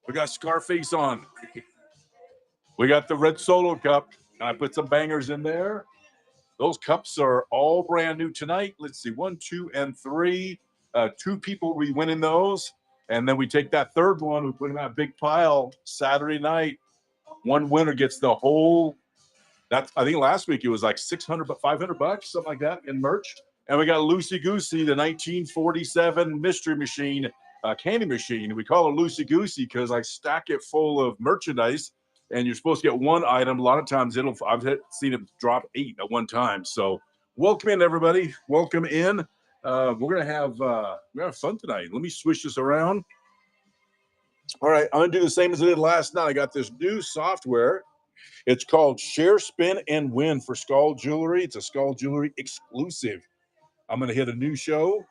We got Scarface on. We got the red Solo cup. I put some bangers in there. Those cups are all brand new tonight. Let's see, 1, 2, and 3. 2 people will be winning those. And then we take that third one, we put in that big pile Saturday night. One winner gets the whole. That's, I think last week it was like 600, but $500, something like that in merch. And we got Loosey Goosey, the 1947 Mystery Machine, candy machine. We call it Loosey Goosey because I stack it full of merchandise, and you're supposed to get one item. A lot of times I've seen it drop 8 at one time. So welcome in, everybody. Welcome in. We're gonna have fun tonight. Let me switch this around. All right, I'm gonna do the same as I did last night. I got this new software. It's called Share, Spin, and Win for Skull Jewelry. It's a Skull Jewelry exclusive. I'm going to hit a new show.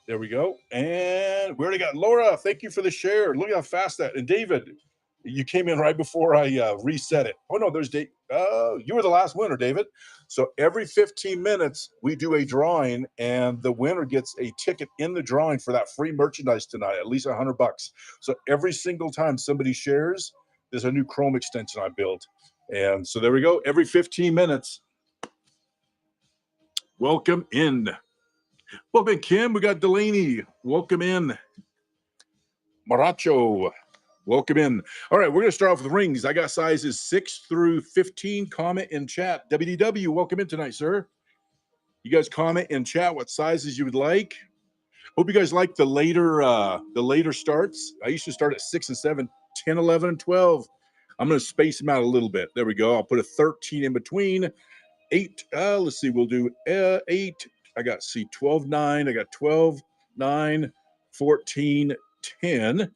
There we go. And we already got Laura. Thank you for the share. Look how fast that. And David, you came in right before I reset it. Oh, no, there's Dave. You were the last winner, David. So every 15 minutes, we do a drawing, and the winner gets a ticket in the drawing for that free merchandise tonight, at least $100. So every single time somebody shares, there's a new Chrome extension I built. And so there we go. Every 15 minutes. Welcome in. Welcome in, Kim. We got Delaney. Welcome in. Maracho. Welcome in. All right, we're going to start off with rings. I got sizes 6 through 15. Comment in chat. WDW, welcome in tonight, sir. You guys comment in chat what sizes you would like. Hope you guys like the later starts. I used to start at 6 and 7, 10, 11, and 12. I'm going to space them out a little bit. There we go. I'll put a 13 in between. 8. Let's see. We'll do 8. I got 12, 9. I got 12, 9, 14, 10.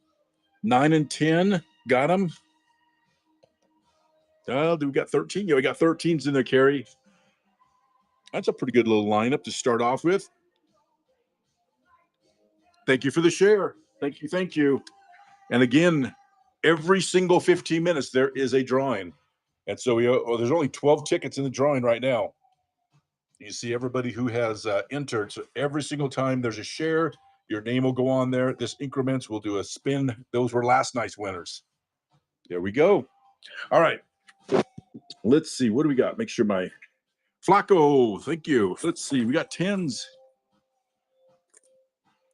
9 and 10. Got them. Do we got 13? Yeah, we got 13s in there, Carrie. That's a pretty good little lineup to start off with. Thank you for the share. Thank you. Thank you. And again, every single 15 minutes, there is a drawing. And so there's only 12 tickets in the drawing right now. You see everybody who has entered. So every single time there's a share, your name will go on there. This increments. We'll do a spin. Those were last night's winners. There we go. All right. Let's see. What do we got? Make sure my Flacco. Thank you. Let's see. We got 10s.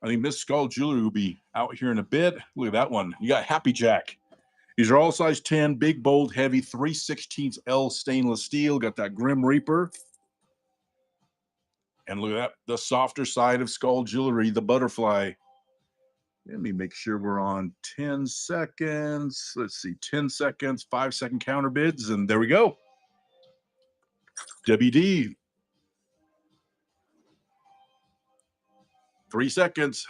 I think Miss Skull Jewelry will be out here in a bit. Look at that one. You got Happy Jack. These are all size 10, big, bold, heavy, 3/16 L stainless steel. Got that Grim Reaper. And look at that, the softer side of Skull Jewelry, the butterfly. Let me make sure we're on 10 seconds. Let's see, 10 seconds, 5-second counter bids, and there we go. WD. 3 seconds.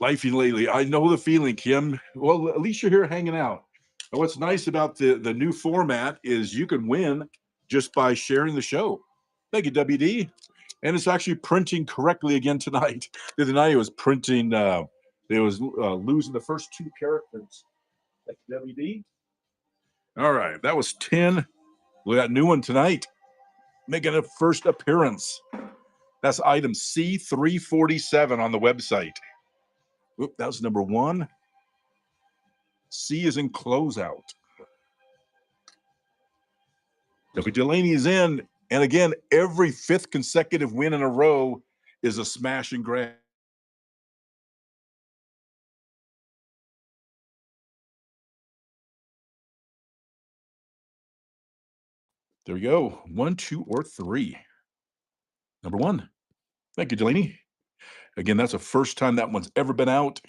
Lifey lately. I know the feeling, Kim. Well, at least you're here hanging out. And what's nice about the new format is you can win just by sharing the show. Thank you, WD. And it's actually printing correctly again tonight. The other night it was printing, it was losing the first 2 characters. Thank you, WD. All right, that was 10. We got a new one tonight, making a first appearance. That's item C347 on the website. Oop, that was number 1. C is in closeout. W. Delaney is in. And again, every 5th consecutive win in a row is a smash and grab. There we go. 1, 2, or 3. Number 1. Thank you, Delaney. Again, that's the first time that one's ever been out.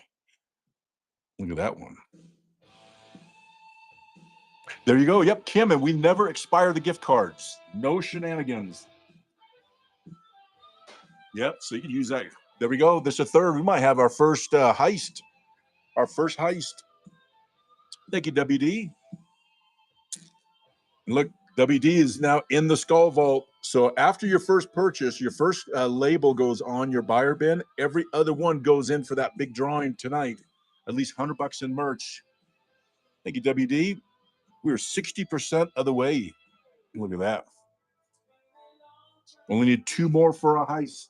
Look at that one. There you go. Yep, Kim, and we never expire the gift cards. No shenanigans. Yep, so you can use that. There we go. This is a third. We might have our first heist. Our first heist. Thank you, WD. And look, WD is now in the Skull Vault. So after your first purchase, your first label goes on your buyer bin. Every other one goes in for that big drawing tonight. At least $100 in merch. Thank you, WD. We're 60% of the way. Look at that. Only need 2 more for a heist.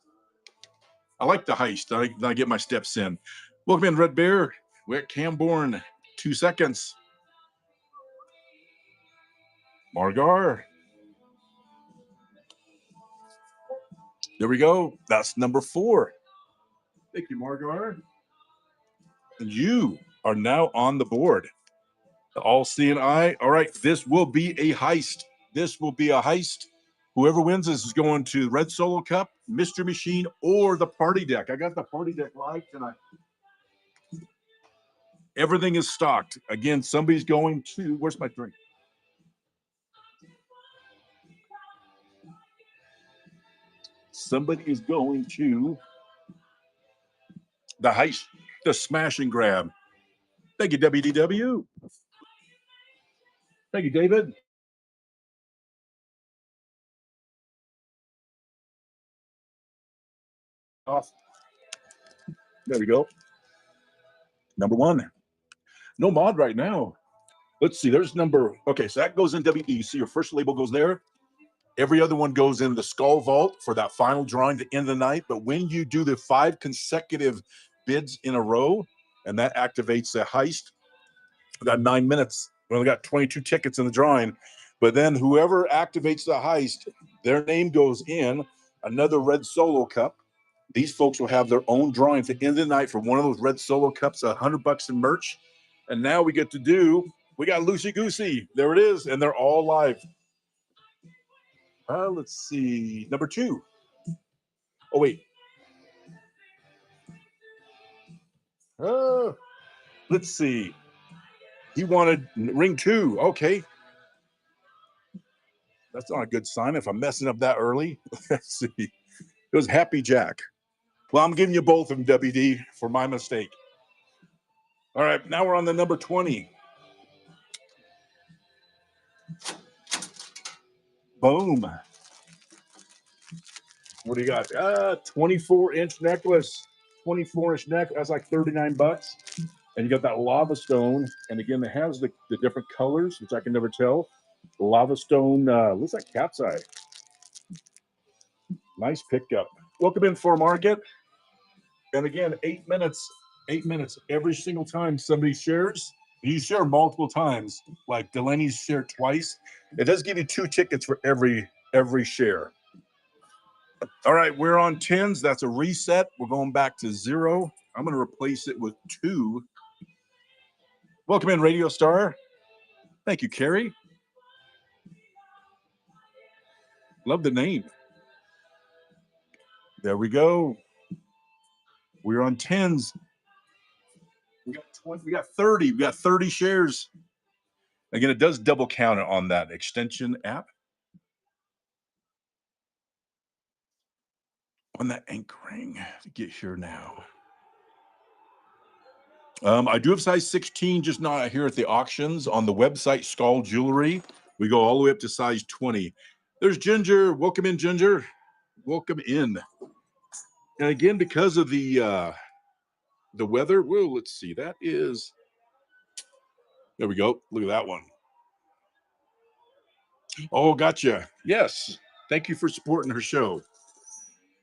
I like the heist. I get my steps in. Welcome in, Red Bear. We're at Camborne. 2 seconds. Margar. There we go. That's number 4. Thank you, Margar. And you are now on the board. All seeing eye. All right, this will be a heist. This will be a heist. Whoever wins this is going to Red Solo Cup, Mystery Machine, or the party deck. I got the party deck live tonight. Everything is stocked. Again, somebody's going to, where's my drink? Somebody is going to the heist, the smash and grab. Thank you, WDW. Thank you, David. Off. There we go. Number 1. No mod right now. Let's see. There's number. Okay, so that goes in WD. You see your first label goes there. Every other one goes in the Skull Vault for that final drawing to end the night. But when you do the 5 consecutive bids in a row, and that activates the heist, we got 9 minutes. We only got 22 tickets in the drawing. But then whoever activates the heist, their name goes in another Red Solo Cup. These folks will have their own drawing at the end of the night for one of those Red Solo Cups, $100 in merch. And now we get to do, we got Loosey Goosey. There it is. And they're all live. Let's see. Number 2. Oh, wait. Let's see. He wanted ring 2. Okay. That's not a good sign if I'm messing up that early. Let's see. It was Happy Jack. Well, I'm giving you both of them, WD, for my mistake. All right. Now we're on the number 20. Boom. What do you got? 24-inch necklace. 24-inch neck. That's like $39. And you got that lava stone. And again, it has the different colors, which I can never tell. The lava stone looks like cat's eye. Nice pickup. Welcome in for market. And again, 8 minutes. 8 minutes every single time somebody shares. You share multiple times. Like Delaney's shared twice. It does give you 2 tickets for every share. All right, we're on 10s. That's a reset. We're going back to 0. I'm going to replace it with 2. Welcome in, Radio Star. Thank you, Carrie. Love the name. There we go. We're on 10s. We got 20. We got 30. We got 30 shares. Again, it does double count it on that extension app. On that anchoring to get here now. I do have size 16, just not here at the auctions. On the website, Skull Jewelry, we go all the way up to size 20. There's Ginger. Welcome in, Ginger. Welcome in. And again, because of the weather, well, let's see. That is, there we go. Look at that one. Oh, gotcha. Yes. Thank you for supporting her show.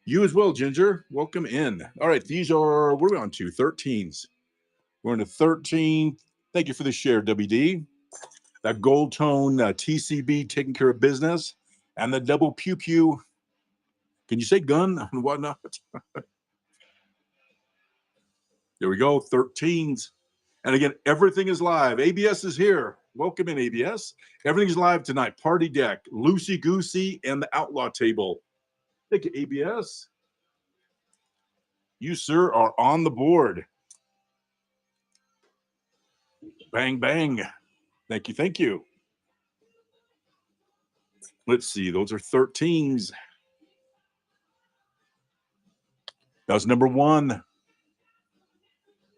You as well, Ginger. Welcome in. All right, these are, what are we on to? 13s. We're into 13. Thank you for the share, WD. That gold tone TCB taking care of business. And the double pew pew. Can you say gun and whatnot? There we go, 13s. And again, everything is live. ABS is here. Welcome in, ABS. Everything's live tonight. Party deck, Loosey Goosey, and the Outlaw table. Thank you, ABS. You, sir, are on the board. Bang, bang. Thank you, thank you. Let's see, those are 13s. That was number 1.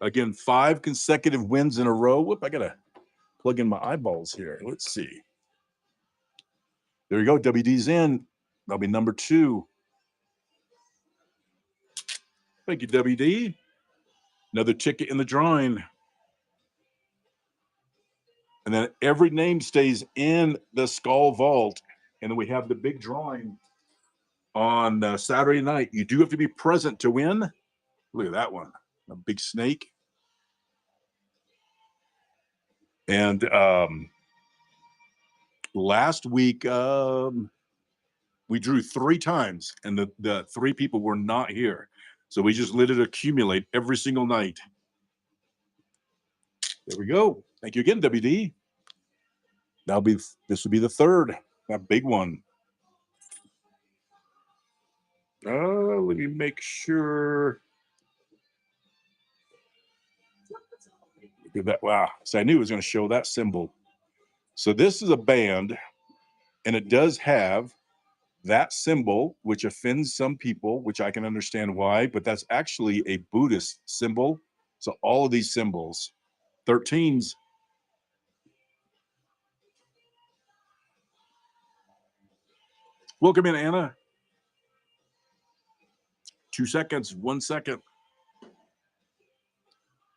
Again, 5 consecutive wins in a row. Whoop, I got to plug in my eyeballs here. Let's see. There you go. WD's in. That'll be number 2. Thank you, WD. Another ticket in the drawing. And then every name stays in the Skull Vault. And then we have the big drawing on Saturday night. You do have to be present to win. Look at that one, a big snake. And last week, we drew 3 times, and the 3 people were not here. So we just let it accumulate every single night. There we go. Thank you again, WD. This will be the 3rd, that big one. Let me make sure. Look at that. Wow. So I knew it was going to show that symbol. So this is a band, and it does have that symbol, which offends some people, which I can understand why, but that's actually a Buddhist symbol. So all of these symbols, 13s. Welcome in, Anna. 2 seconds, 1 second.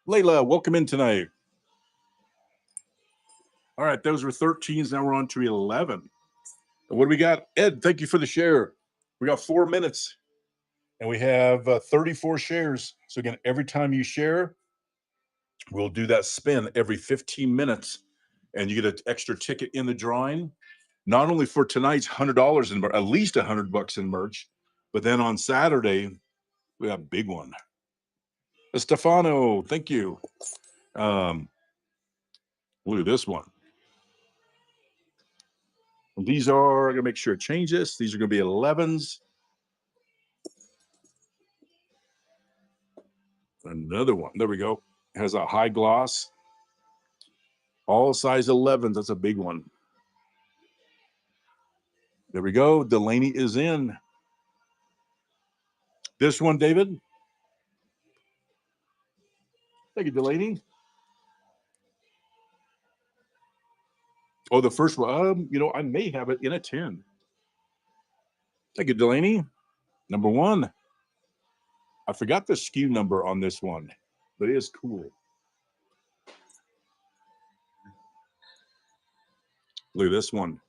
Layla, welcome in tonight. All right, those were 13s. Now we're on to 11. And what do we got? Ed, thank you for the share. We got 4 minutes, and we have 34 shares. So again, every time you share, we'll do that spin every 15 minutes, and you get an extra ticket in the drawing, not only for tonight's $100 in at least $100 in merch, but then on Saturday, we have a big one. Stefano, thank you. Look at this one. These are, I'm gonna make sure I change this. These are gonna be 11s. Another one, there we go. It has a high gloss. All size 11s, that's a big one. There we go, Delaney is in. This one, David. Thank you, Delaney. Oh, the first one, I may have it in a 10. Thank you, Delaney. Number 1. I forgot the SKU number on this one, but it is cool. Look at this one.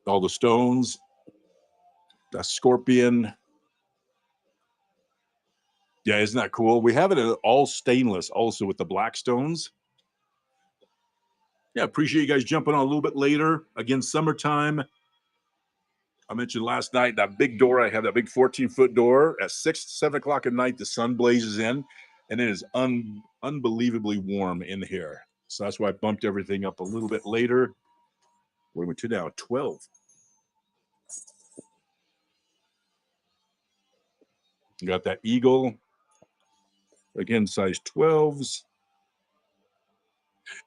All the stones, the scorpion. Yeah, isn't that cool? We have it in all stainless also with the black stones. Yeah, appreciate you guys jumping on a little bit later. Again, summertime. I mentioned last night that big door. I have that big 14-foot door. At 6, 7 o'clock at night, the sun blazes in, and it is unbelievably warm in here. So that's why I bumped everything up a little bit later. What are we to now? 12. You got that eagle. Again, size 12s.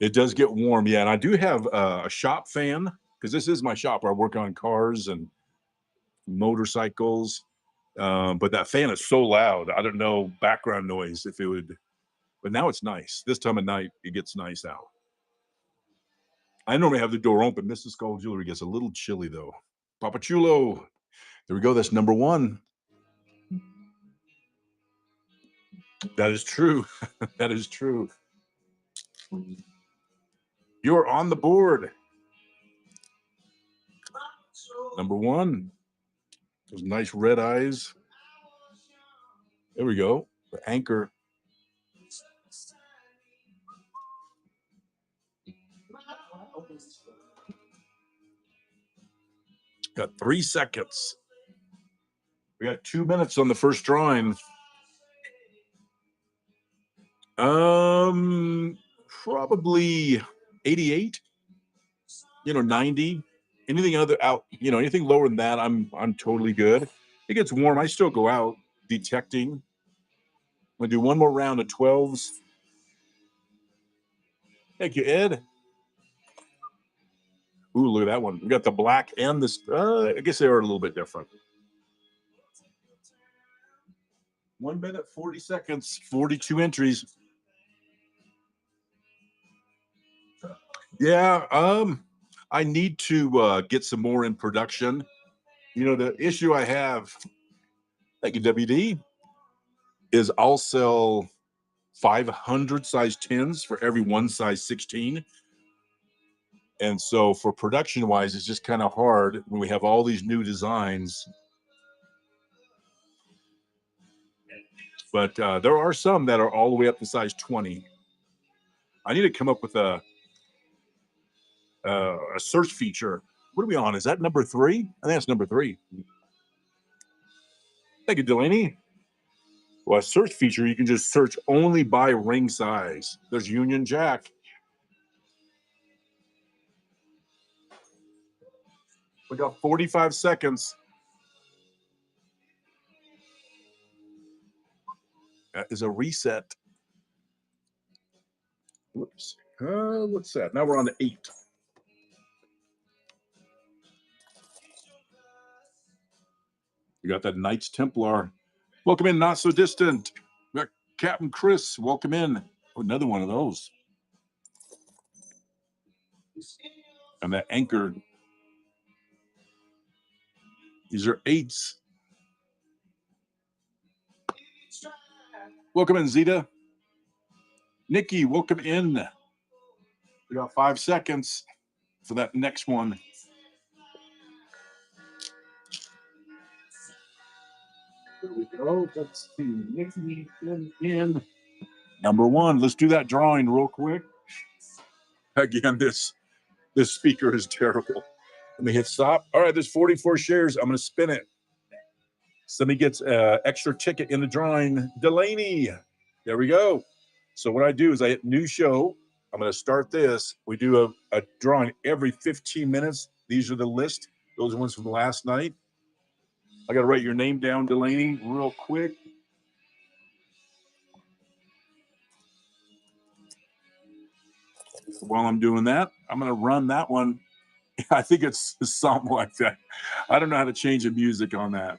It does get warm, yeah. And I do have a shop fan, because this is my shop where I work on cars and motorcycles. But that fan is so loud. I don't know background noise if it would, but now it's nice. This time of night, it gets nice out. I normally have the door open. Mrs. Skull Jewelry gets a little chilly though. Papa Chulo. There we go. That's number 1. That is true. That is true. You're on the board. Number 1. Those nice red eyes. There we go. The anchor. Got 3 seconds. We got 2 minutes on the first drawing. Probably 88. 90. Anything anything lower than that, I'm totally good. It gets warm. I still go out detecting. I'm gonna do one more round of 12s. Thank you, Ed. Ooh, look at that one. We got the black and this. I guess they are a little bit different. 1 minute, 40 seconds, 42 entries. Yeah, I need to get some more in production. The issue I have, thank you, WD, is I'll sell 500 size 10s for every 1 size 16. And so for production wise, it's just kind of hard when we have all these new designs. But there are some that are all the way up to size 20. I need to come up with a search feature. What are we on? Is that number 3? I think that's number 3. Thank you, Delaney. Well, a search feature, you can just search only by ring size. There's Union Jack. We got 45 seconds. That is a reset. Whoops. What's that? Now we're on to 8. You got that Knights Templar. Welcome in, Not So Distant. We got Captain Chris. Welcome in. Oh, another one of those. And that Anchor. These are 8s. Welcome in, Zeta. Nikki, welcome in. We got 5 seconds for that next one. There we go. Let's see. Nikki in. Number 1. Let's do that drawing real quick. Again, this speaker is terrible. Let me hit stop. All right, there's 44 shares. I'm going to spin it. Somebody gets an extra ticket in the drawing. Delaney. There we go. So what I do is I hit new show. I'm going to start this. We do a drawing every 15 minutes. These are the list. Those are ones from last night. I got to write your name down, Delaney, real quick. While I'm doing that, I'm going to run that one. I think it's something like that. I don't know how to change the music on that.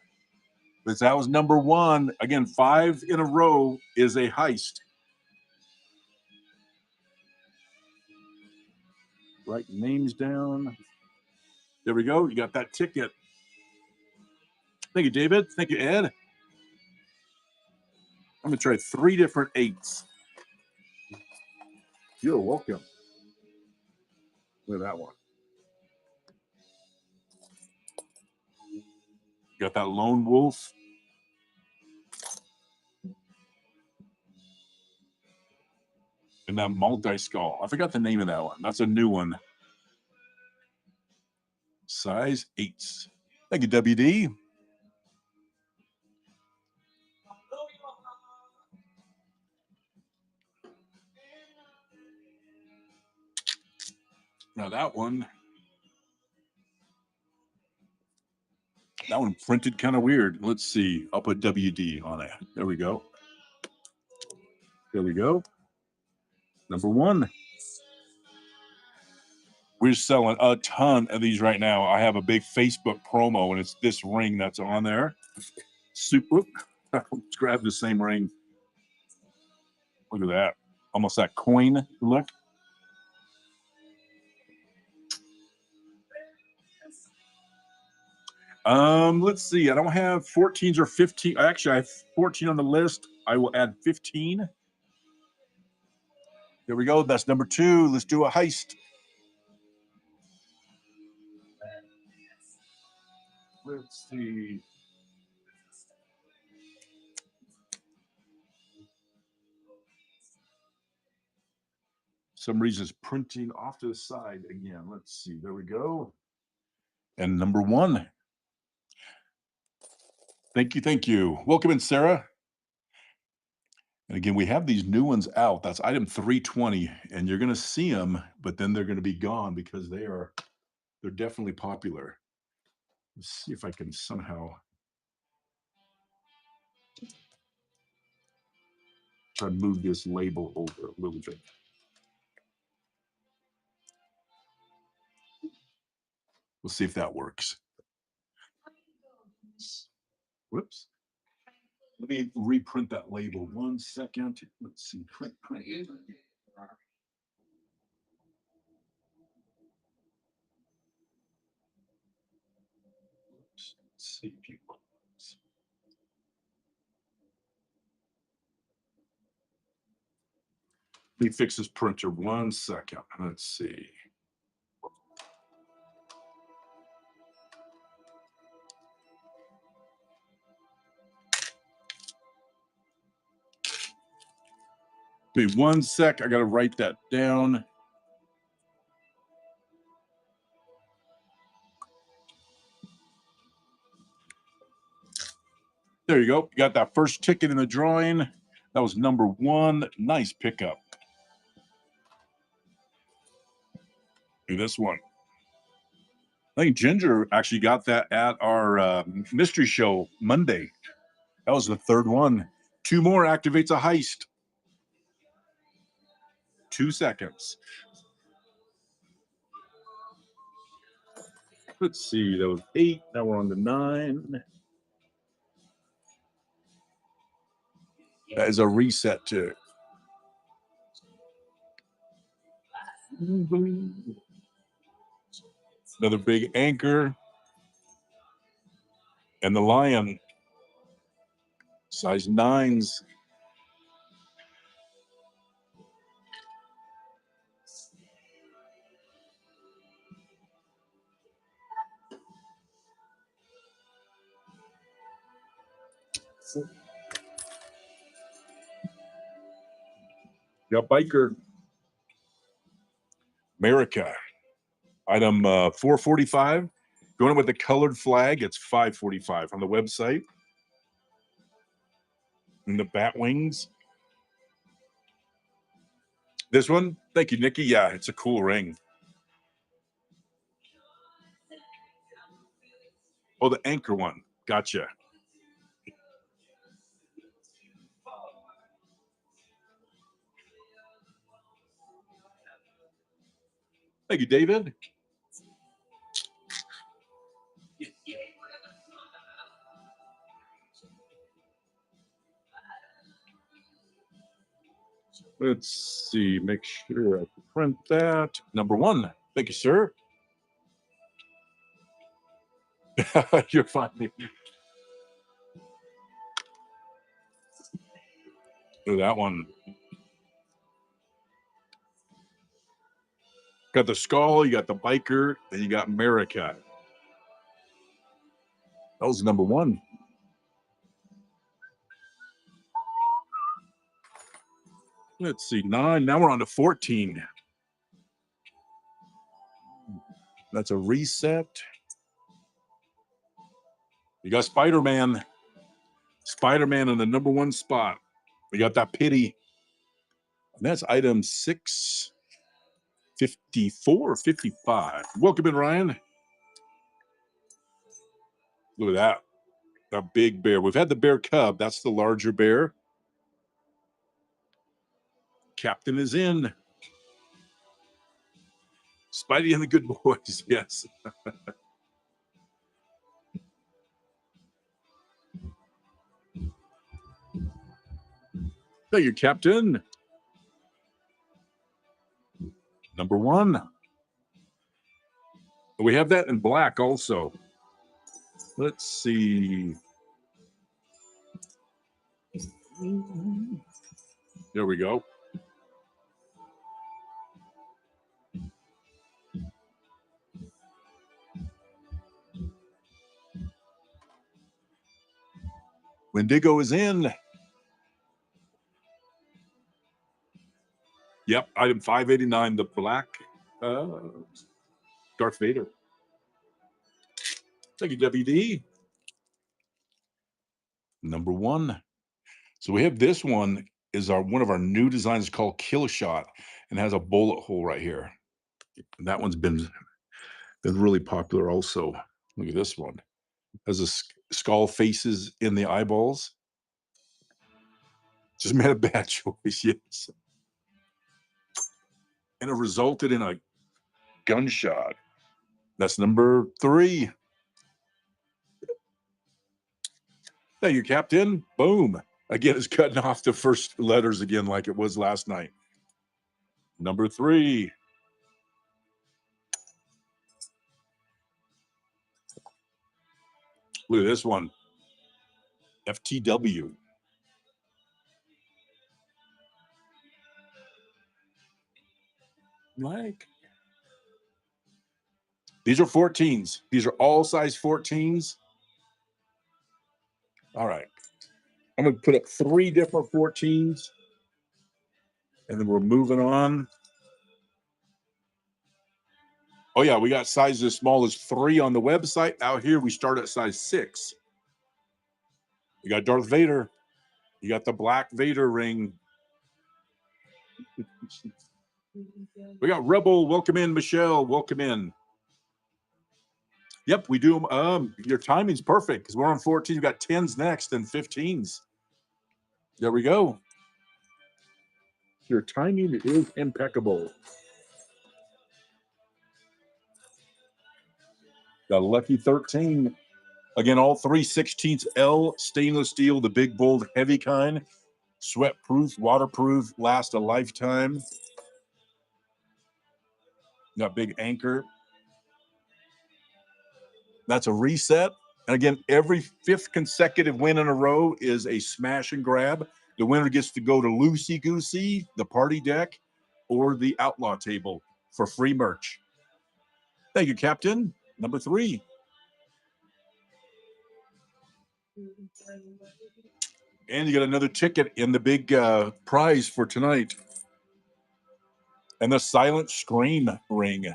But that was number 1. Again, 5 in a row is a heist. Write names down. There we go. You got that ticket. Thank you, David. Thank you, Ed. I'm going to try 3 different 8s. You're welcome. Look at that one. Got that lone wolf. And that multi-skull. I forgot the name of that one. That's a new one. Size 8s. Thank you, WD. Now that one printed kind of weird. Let's see. I'll put WD on it. There we go. There we go. Number 1. We're selling a ton of these right now. I have a big Facebook promo, and it's this ring that's on there. Super. Let's grab the same ring. Look at that. Almost that coin look. Let's see. I don't have 14s or 15. Actually, I have 14 on the list. I will add 15. There we go. That's number 2. Let's do a heist. Let's see. Some reason it's printing off to the side again. Let's see. There we go. And number 1. Thank you. Thank you. Welcome in, Sarah. And again, we have these new ones out. That's item 320, and you're going to see them, but then they're going to be gone because they're definitely popular. Let's see if I can somehow try to move this label over a little bit. We'll see if that works. Whoops. Let me reprint that label 1 second. Let's see. Print. Let's see. Let me fix this printer 1 second. Let's see. Give me 1 sec. I got to write that down. There you go. You got that first ticket in the drawing. That was number 1. Nice pickup. Do this one. I think Ginger actually got that at our mystery show Monday. That was the 3rd one. 2 more activates a heist. 2 seconds. Let's see. That was 8. Now we're on to 9. That is a reset too. Another big anchor. And the lion. Size 9s. Yeah, biker. America. Item 445. Going with the colored flag, it's 545 on the website. And the bat wings. This one, thank you, Nikki. Yeah, it's a cool ring. Oh, the anchor one. Gotcha. Thank you, David. Let's see, make sure I print that. Number 1. Thank you, sir. You're fine. Oh, that one. Got the skull, you got the biker, and you got America. That was number 1. Let's see, 9. Now we're on to 14. That's a reset. You got Spider-Man. Spider-Man in the number 1 spot. We got that pity. And that's item 654, 55. Welcome in, Ryan. Look at that. A big bear. We've had the bear cub. That's the larger bear. Captain is in. Spidey and the good boys. Yes. Thank you, Captain. Number 1. We have that in black also. Let's see. There we go. Wendigo is in. Yep, item 589, the black Darth Vader. Thank you, WD. Number 1. So we have this one is one of our new designs called Kill Shot and has a bullet hole right here. And that one's been really popular also. Look at this one. Has a skull faces in the eyeballs. Just made a bad choice, yes. And it resulted in a gunshot. That's number 3. Thank you, Captain. Boom. Again, it's cutting off the first letters again like it was last night. Number 3. Look at this one. FTW. Like. These are 14s. These are all size 14s. All right. I'm going to put up 3 different 14s. And then we're moving on. Oh, yeah, we got sizes as small as 3 on the website. Out here, we start at size 6. You got Darth Vader. You got the Black Vader ring. We got Rebel. Welcome in, Michelle. Welcome in. Yep, we do. Your timing's perfect because we're on 14. You got 10s next and 15s. There we go. Your timing is impeccable. Got a lucky 13. Again, all 3 16ths L stainless steel, the big, bold, heavy kind. Sweat proof, waterproof, last a lifetime. Got big anchor. That's a reset. And again, every 5th consecutive win in a row is a smash and grab. The winner gets to go to Loosey Goosey, the party deck, or the outlaw table for free merch. Thank you, Captain. Number 3. And you got another ticket in the big prize for tonight. And the silent scream ring.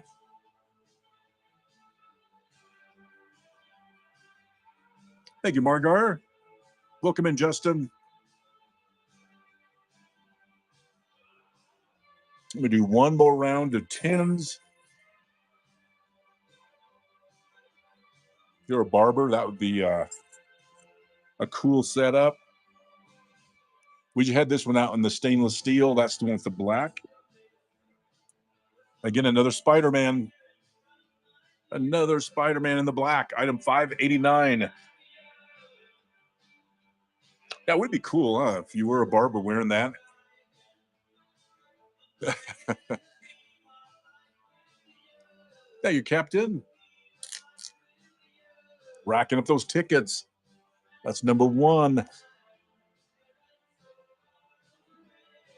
Thank you, Margar. Welcome in, Justin. I'm going to do one more round of 10s. If you're a barber, that would be a cool setup. We just had this one out in the stainless steel. That's the one with the black. Again, another Spider-Man. Another Spider-Man in the black. Item 589. That would be cool, huh? If you were a barber wearing that. Thank you, Captain. Racking up those tickets. That's number 1.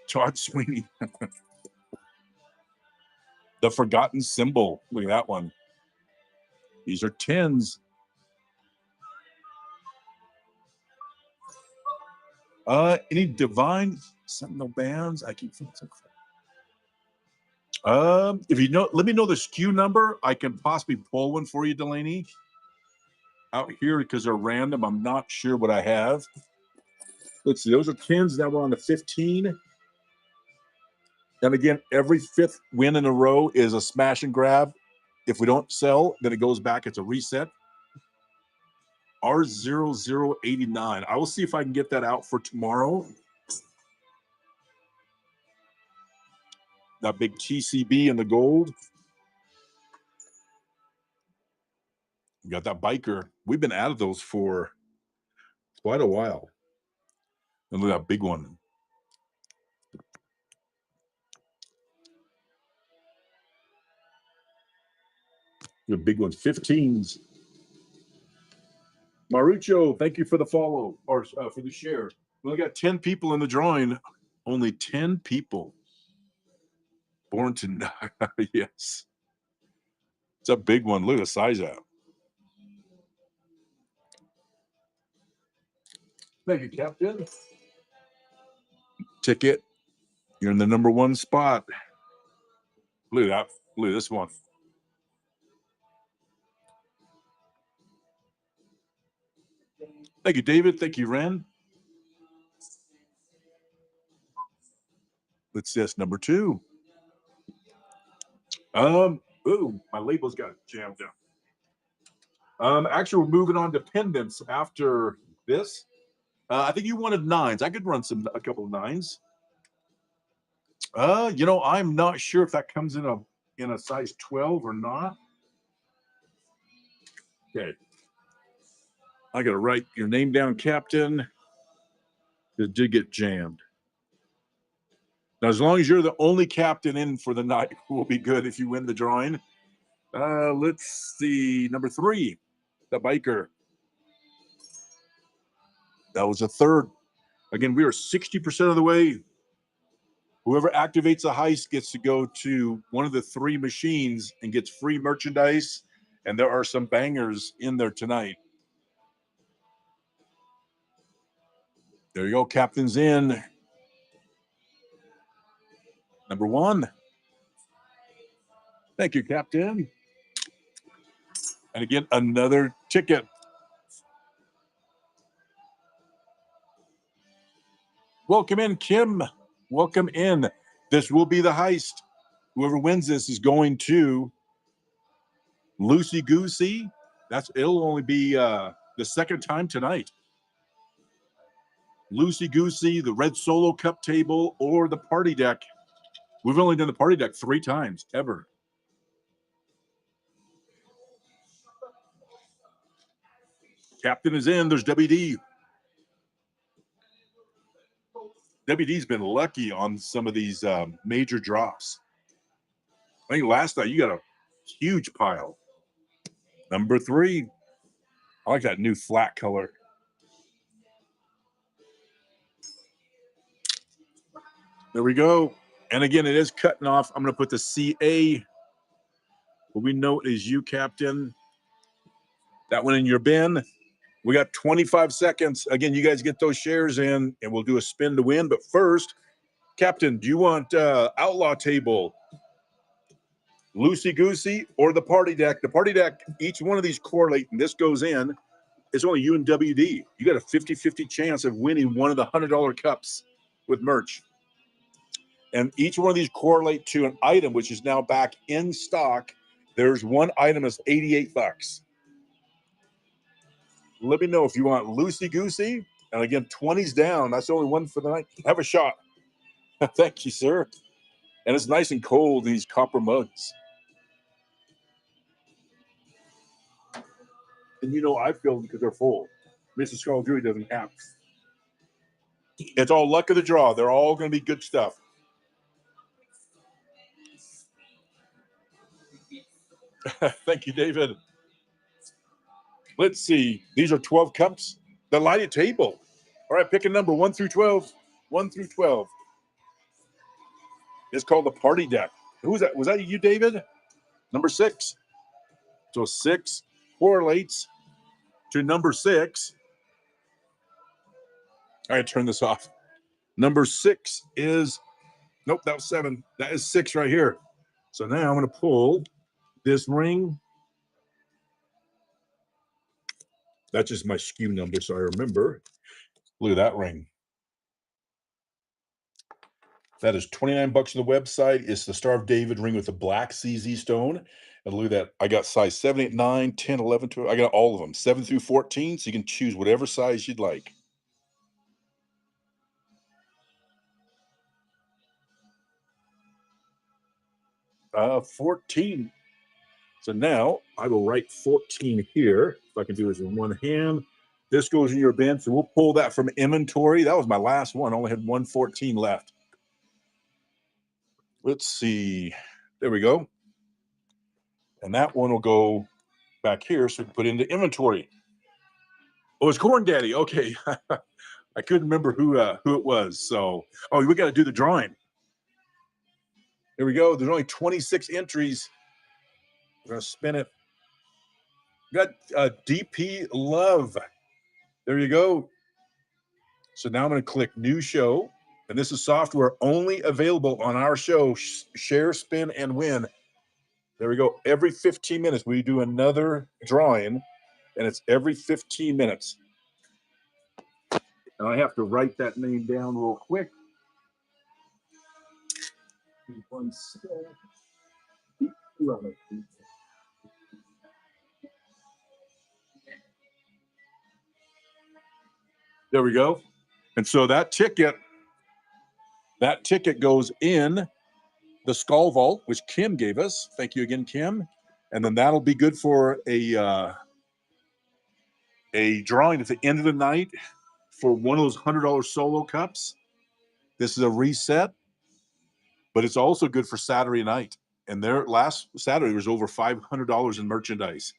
Todd Sweeney. The Forgotten Symbol. Look at that one. These are 10s. Any Divine Sentinel bands? I keep thinking. If you know, let me know the SKU number. I can possibly pull one for you, Delaney. Out here because they're random. I'm not sure what I have. Let's see. Those are 10s. Now we're on the 15. And again, every 5th win in a row is a smash and grab. If we don't sell, then it goes back. It's a reset. R0089. I will see if I can get that out for tomorrow. That big TCB in the gold. We got that biker. We've been out of those for quite a while. And look at that big one. The big ones, 15s. Marucho, thank you for the follow or for the share. We only got 10 people in the drawing. Only 10 people. Born to yes. It's a big one. Look at the size out. Thank you, Captain. Ticket. You're in the number 1 spot. Look at that. Look at this one. Thank you, David. Thank you, Ren. Let's see, that's number 2. Ooh, my labels got jammed down. Actually, we're moving on to pendants after this. I think you wanted 9s. I could run a couple of 9s. I'm not sure if that comes in a size 12 or not. Okay. I gotta write your name down, Captain. It did get jammed. Now, as long as you're the only captain in for the night, we'll be good if you win the drawing. Let's see. Number 3, the biker. That was a 3rd. Again, we are 60% of the way. Whoever activates a heist gets to go to one of the 3 machines and gets free merchandise. And there are some bangers in there tonight. There you go. Captain's in. Number 1. Thank you, Captain. And again, another ticket. Welcome in, Kim. Welcome in. This will be the heist. Whoever wins this is going to Loosey Goosey. It'll only be the second time tonight. Loosey Goosey, the Red Solo Cup table, or the party deck. We've only done the party deck 3 times ever. Captain is in. There's WD. WD's been lucky on some of these major drops. I think last night you got a huge pile. Number 3. I like that new flat color. There we go. And again, it is cutting off. I'm going to put the CA. What we note is you, Captain. That one in your bin. We got 25 seconds. Again, you guys get those shares in, and we'll do a spin to win. But first, Captain, do you want Outlaw Table, Loosey Goosey, or the party deck? The party deck, each one of these correlate, and this goes in. It's only you and WD. You got a 50-50 chance of winning one of the $100 cups with merch. And each one of these correlate to an item, which is now back in stock. There's one item that's $88. Let me know if you want Loosey Goosey. And again, 20's down. That's the only one for the night. Have a shot. Thank you, sir. And it's nice and cold, these copper mugs. And you know I filled because they're full. Mr. Scarlet Druid doesn't have. It's all luck of the draw. They're all going to be good stuff. Thank you, David. Let's see. These are 12 cups. The lighted table. All right, pick a number 1 through 12. 1 through 12. It's called the party deck. Who was that? Was that you, David? Number 6. So 6 correlates to number 6. All right, turn this off. Number 6 is, nope, that was 7. That is 6 right here. So now I'm going to pull this ring. That's just my SKU number, so I remember. Look at that ring. That is $29 on the website. It's the Star of David ring with the black CZ stone. And look at that. I got size 7, 8, 9, 10, 11, 12. I got all of them, 7 through 14, so you can choose whatever size you'd like. Uh, 14. So now I will write 14 here. If I can do this in one hand. This goes in your bin, so we'll pull that from inventory. That was my last one. I only had 114 left. Let's see. There we go. And that one will go back here, so we can put into inventory. Oh, it's Corn Daddy. Okay. I couldn't remember who it was. So, oh, we got to do the drawing. There we go. There's only 26 entries. We're going to spin it. We got DP Love. There you go. So now I'm going to click New Show. And this is software only available on our show, Share, Spin, and Win. There we go. Every 15 minutes, we do another drawing, and it's every 15 minutes. And I have to write that name down real quick. There we go. And so that ticket goes in the Skull Vault, which Kim gave us. Thank you again, Kim. And then that'll be good for a drawing at the end of the night for one of those $100 solo cups. This is a reset, but it's also good for Saturday night. And their last Saturday was over $500 in merchandise.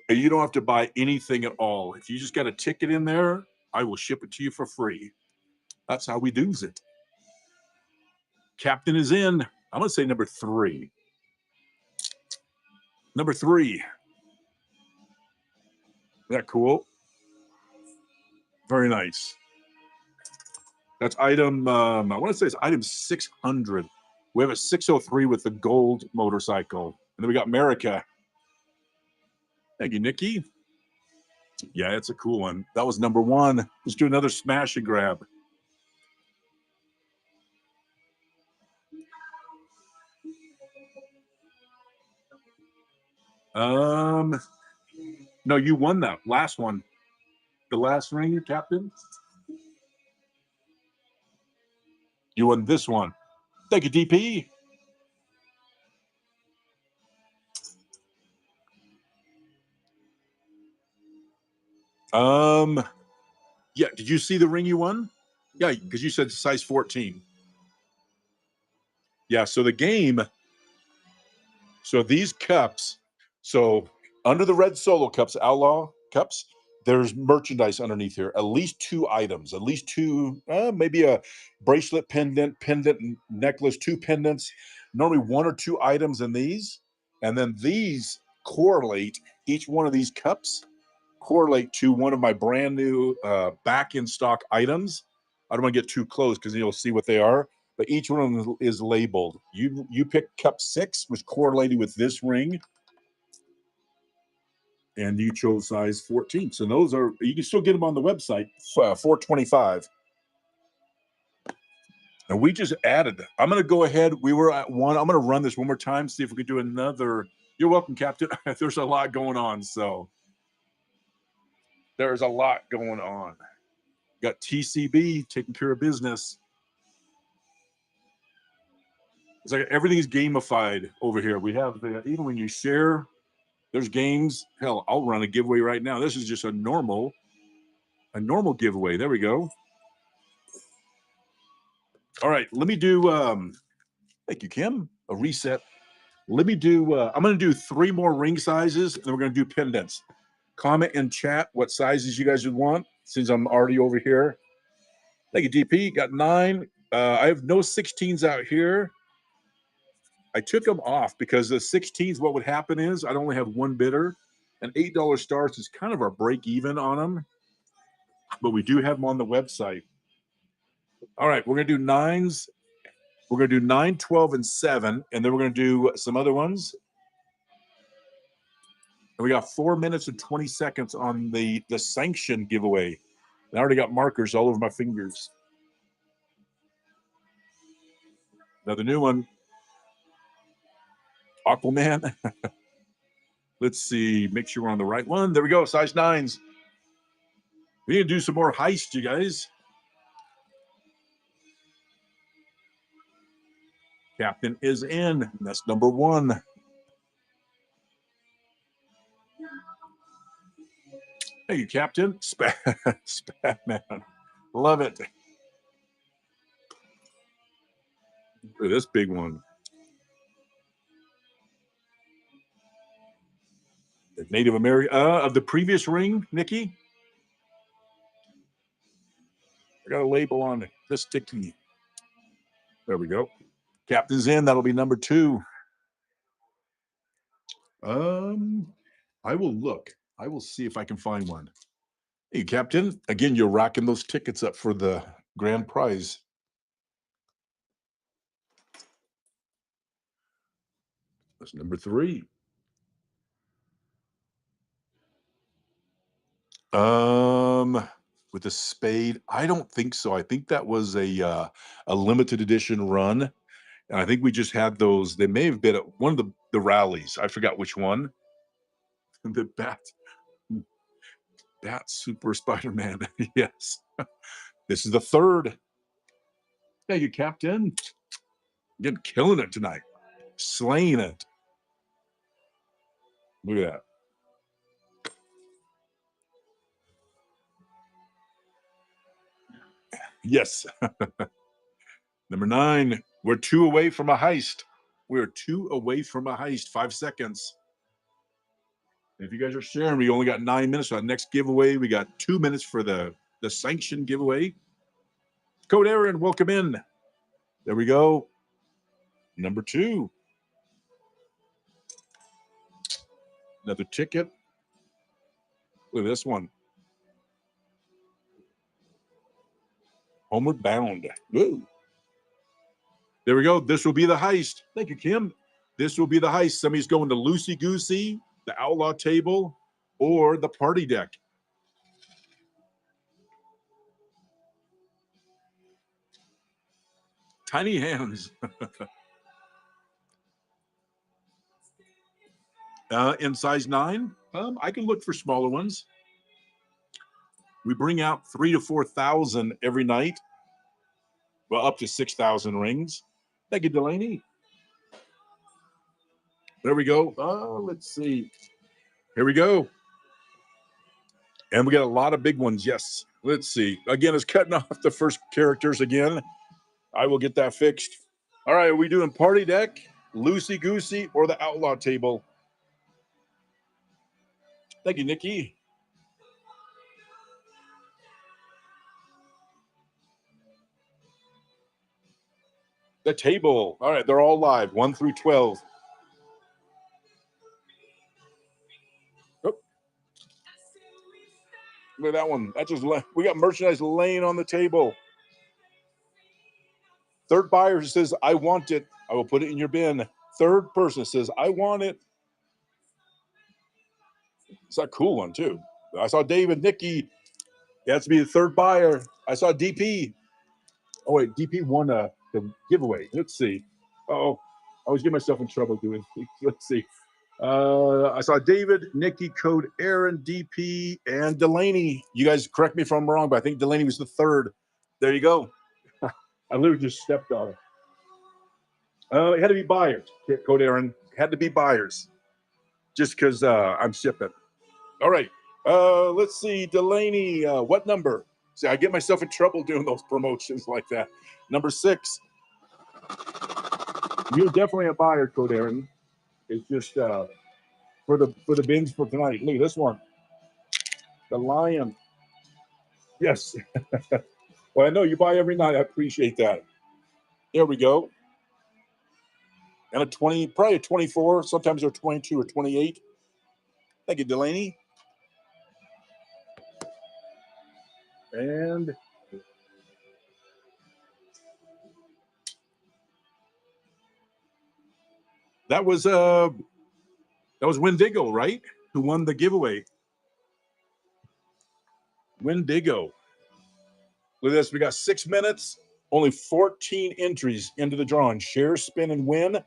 And you don't have to buy anything at all. If you just got a ticket in there, I will ship it to you for free. That's how we do it. Captain is in. I'm going to say number 3. Number 3. Isn't that cool? Very nice. That's item, I want to say it's item 600. We have a 603 with the gold motorcycle. And then we got America. Thank you, Nikki. Yeah, it's a cool one. That was number one. Let's do another smash and grab. No, you won that last one. The last ring, Captain. You won this one. Thank you, DP. Yeah, did you see the ring you won? Yeah, because you said size 14. Yeah, so the game, so these cups, so under the red solo cups, outlaw cups, there's merchandise underneath here. At least 2 items, at least 2, maybe a bracelet, pendant, necklace, 2 pendants. Normally 1 or 2 items in these, and then these correlate. Each one of these cups correlate to one of my brand new back in stock items. I don't want to get too close because you'll see what they are. But each one of them is labeled. You pick cup 6, which correlated with this ring, and you chose size 14. So those are, you can still get them on the website, $425. And we just added. I'm going to go ahead. We were at 1. I'm going to run this one more time, see if we can do another. You're welcome, Captain. There's a lot going on, so there's a lot going on. Got TCB taking care of business. It's like everything's gamified over here. We have even when you share, there's games. Hell, I'll run a giveaway right now. This is just a normal giveaway. There we go. All right, let me do. Thank you, Kim. A reset. Let me do. I'm going to do 3 more ring sizes, and then we're going to do pendants. Comment in chat what sizes you guys would want. Since I'm already over here. Thank you, DP. Got 9. I have no 16s out here. I took them off because the 16s, what would happen is I'd only have 1 bidder, and $8 stars is kind of our break even on them, but we do have them on the website. All right, we're going to do 9s. We're going to do 9, 12, and 7, and then we're going to do some other ones. And we got 4 minutes and 20 seconds on the sanction giveaway. I already got markers all over my fingers. Another new one. Aquaman. Let's see. Make sure we're on the right one. There we go. Size 9s. We need to do some more heists, you guys. Captain is in. That's number 1. Hey, you Captain. Spatman. Love it. Look at this big one. The Native American of the previous ring, Nikki. I got a label on it. This sticky. There we go. Captain's in. That'll be number 2. I will look. I will see if I can find one. Hey, Captain. Again, you're rocking those tickets up for the grand prize. That's number 3. With the spade, I don't think so. I think that was a limited edition run, and I think we just had those. They may have been at one of the rallies. I forgot which one. The Bat Super Spider-Man. Yes. This is the 3rd. Thank you, Captain. You're killing it tonight. Slaying it. Look at that. Yes. Number 9. We're 2 away from a heist. We're 2 away from a heist. 5 seconds. If you guys are sharing, we only got 9 minutes for our next giveaway. We got 2 minutes for the sanction giveaway. Code Aaron, welcome in. There we go. Number 2. Another ticket. Look at this one. Homeward Bound. Woo. There we go. This will be the heist. Thank you, Kim. This will be the heist. Somebody's going to Loosey Goosey, the Outlaw Table, or the Party Deck. Tiny hands. In size 9, I can look for smaller ones. We bring out 3,000 to 4,000 every night. Well, up to 6,000 rings. Thank you, Delaney. There we go. Let's see. Here we go. And we got a lot of big ones. Yes. Let's see. Again, it's cutting off the first characters again. I will get that fixed. All right. Are we doing Party Deck, Loosey Goosey, or the Outlaw Table? Thank you, Nikki. The table. All right. They're all live, 1 through 12. Oh. Look at that one. That just we got merchandise laying on the table. Third buyer says, I want it. I will put it in your bin. Third person says, I want it. It's a cool one, too. I saw David, Nikki. It has to be the third buyer. I saw DP. Oh, wait. DP won the giveaway. Let's see. Oh, I was getting myself in trouble doing things. Let's see. I saw David, Nikki, Code Aaron, DP, and Delaney. You guys correct me if I'm wrong, but I think Delaney was the third. There you go. I literally just stepped on it. It had to be buyers. Code Aaron. Had to be buyers. Just because I'm shipping. All right. Let's see. Delaney, what number? See, I get myself in trouble doing those promotions like that. Number 6. You're definitely a buyer, Code Aaron. It's just for the bins for tonight. Look at this one. The Lion. Yes. Well, I know you buy every night. I appreciate that. There we go. And a 20, probably a 24. Sometimes they're 22 or 28. Thank you, Delaney. And that was Wendigo, right? Who won the giveaway? Wendigo. Look at this. We got 6 minutes. Only 14 entries into the drawing. Share, spin, and win.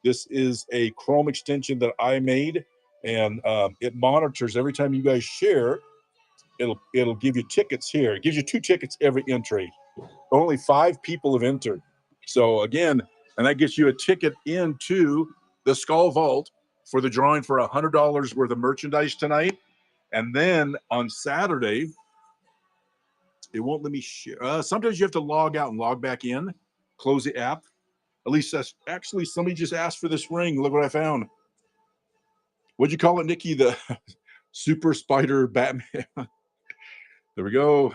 This is a Chrome extension that I made, and it monitors every time you guys share. It'll give you tickets here. It gives you 2 tickets every entry. Only 5 people have entered. So again, and that gets you a ticket into the Skull Vault for the drawing for $100 worth of merchandise tonight. And then on Saturday, it won't let me share. Sometimes you have to log out and log back in, close the app. At least that's actually somebody just asked for this ring. Look what I found. What'd you call it, Nikki? The Super Spider Batman. There we go.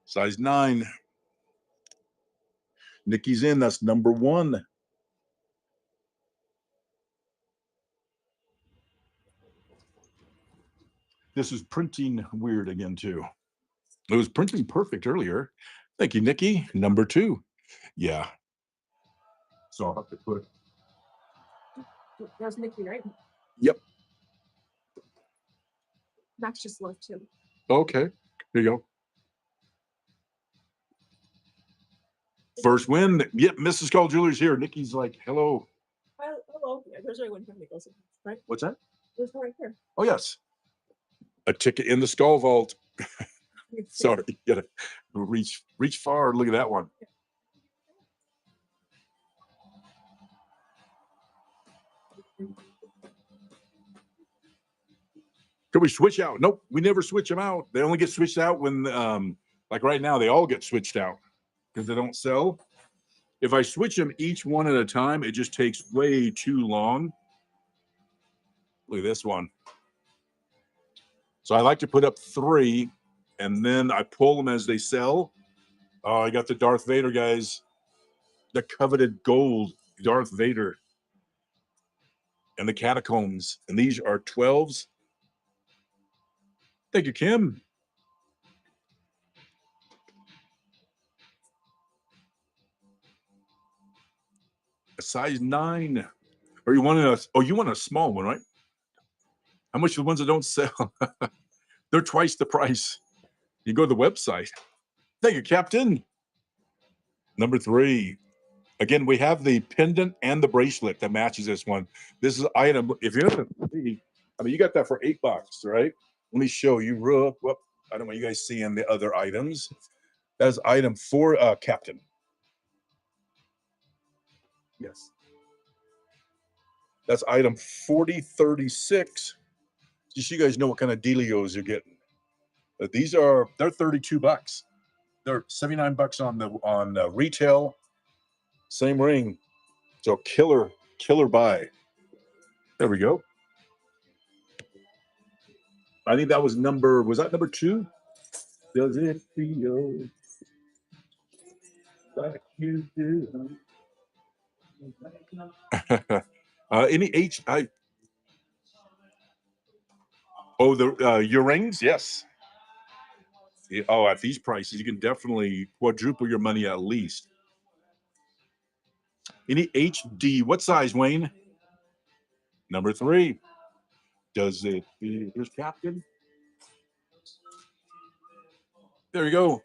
Size 9. Nikki's in. That's number 1. This is printing weird again, too. It was printing perfect earlier. Thank you, Nikki. Number 2. Yeah. So I'll have to put. There's Nikki, right? Yep. Max just left too. Okay. Here you go. First win. Yep. Mrs. Call Jewelers here. Nikki's like, hello. Hello. Yeah, there's right one from Nichols, right? What's that? There's one right here. Oh, yes. A ticket in the Skull Vault. Sorry. You gotta reach far. Look at that one. Can we switch out? Nope, we never switch them out. They only get switched out when, like right now, they all get switched out because they don't sell. If I switch them each one at a time, it just takes way too long. Look at this one. So I like to put up 3, and then I pull them as they sell. Oh, I got the Darth Vader, guys. The coveted gold Darth Vader. And the Catacombs. And these are 12s. Thank you, Kim. A size 9. Or you want a small one, right? How much are the ones that don't sell? They're twice the price. You go to the website. Thank you, Captain. Number 3. Again, we have the pendant and the bracelet that matches this one. This is item. If you're gonna see, I mean, you got that for $8, right? Let me show you real. Well, I don't want you guys seeing the other items. That's item 4, Captain. Yes. That's item 4036. Just so you guys know what kind of dealios you're getting. They're $32. They're $79 on retail. Same ring. So killer buy. There we go. I think that was number 2? Does it feel like you do? Any your rings? Yes. Oh, at these prices, you can definitely quadruple your money at least. Any HD? What size, Wayne? Number 3. Does it? Here's Captain. There you go.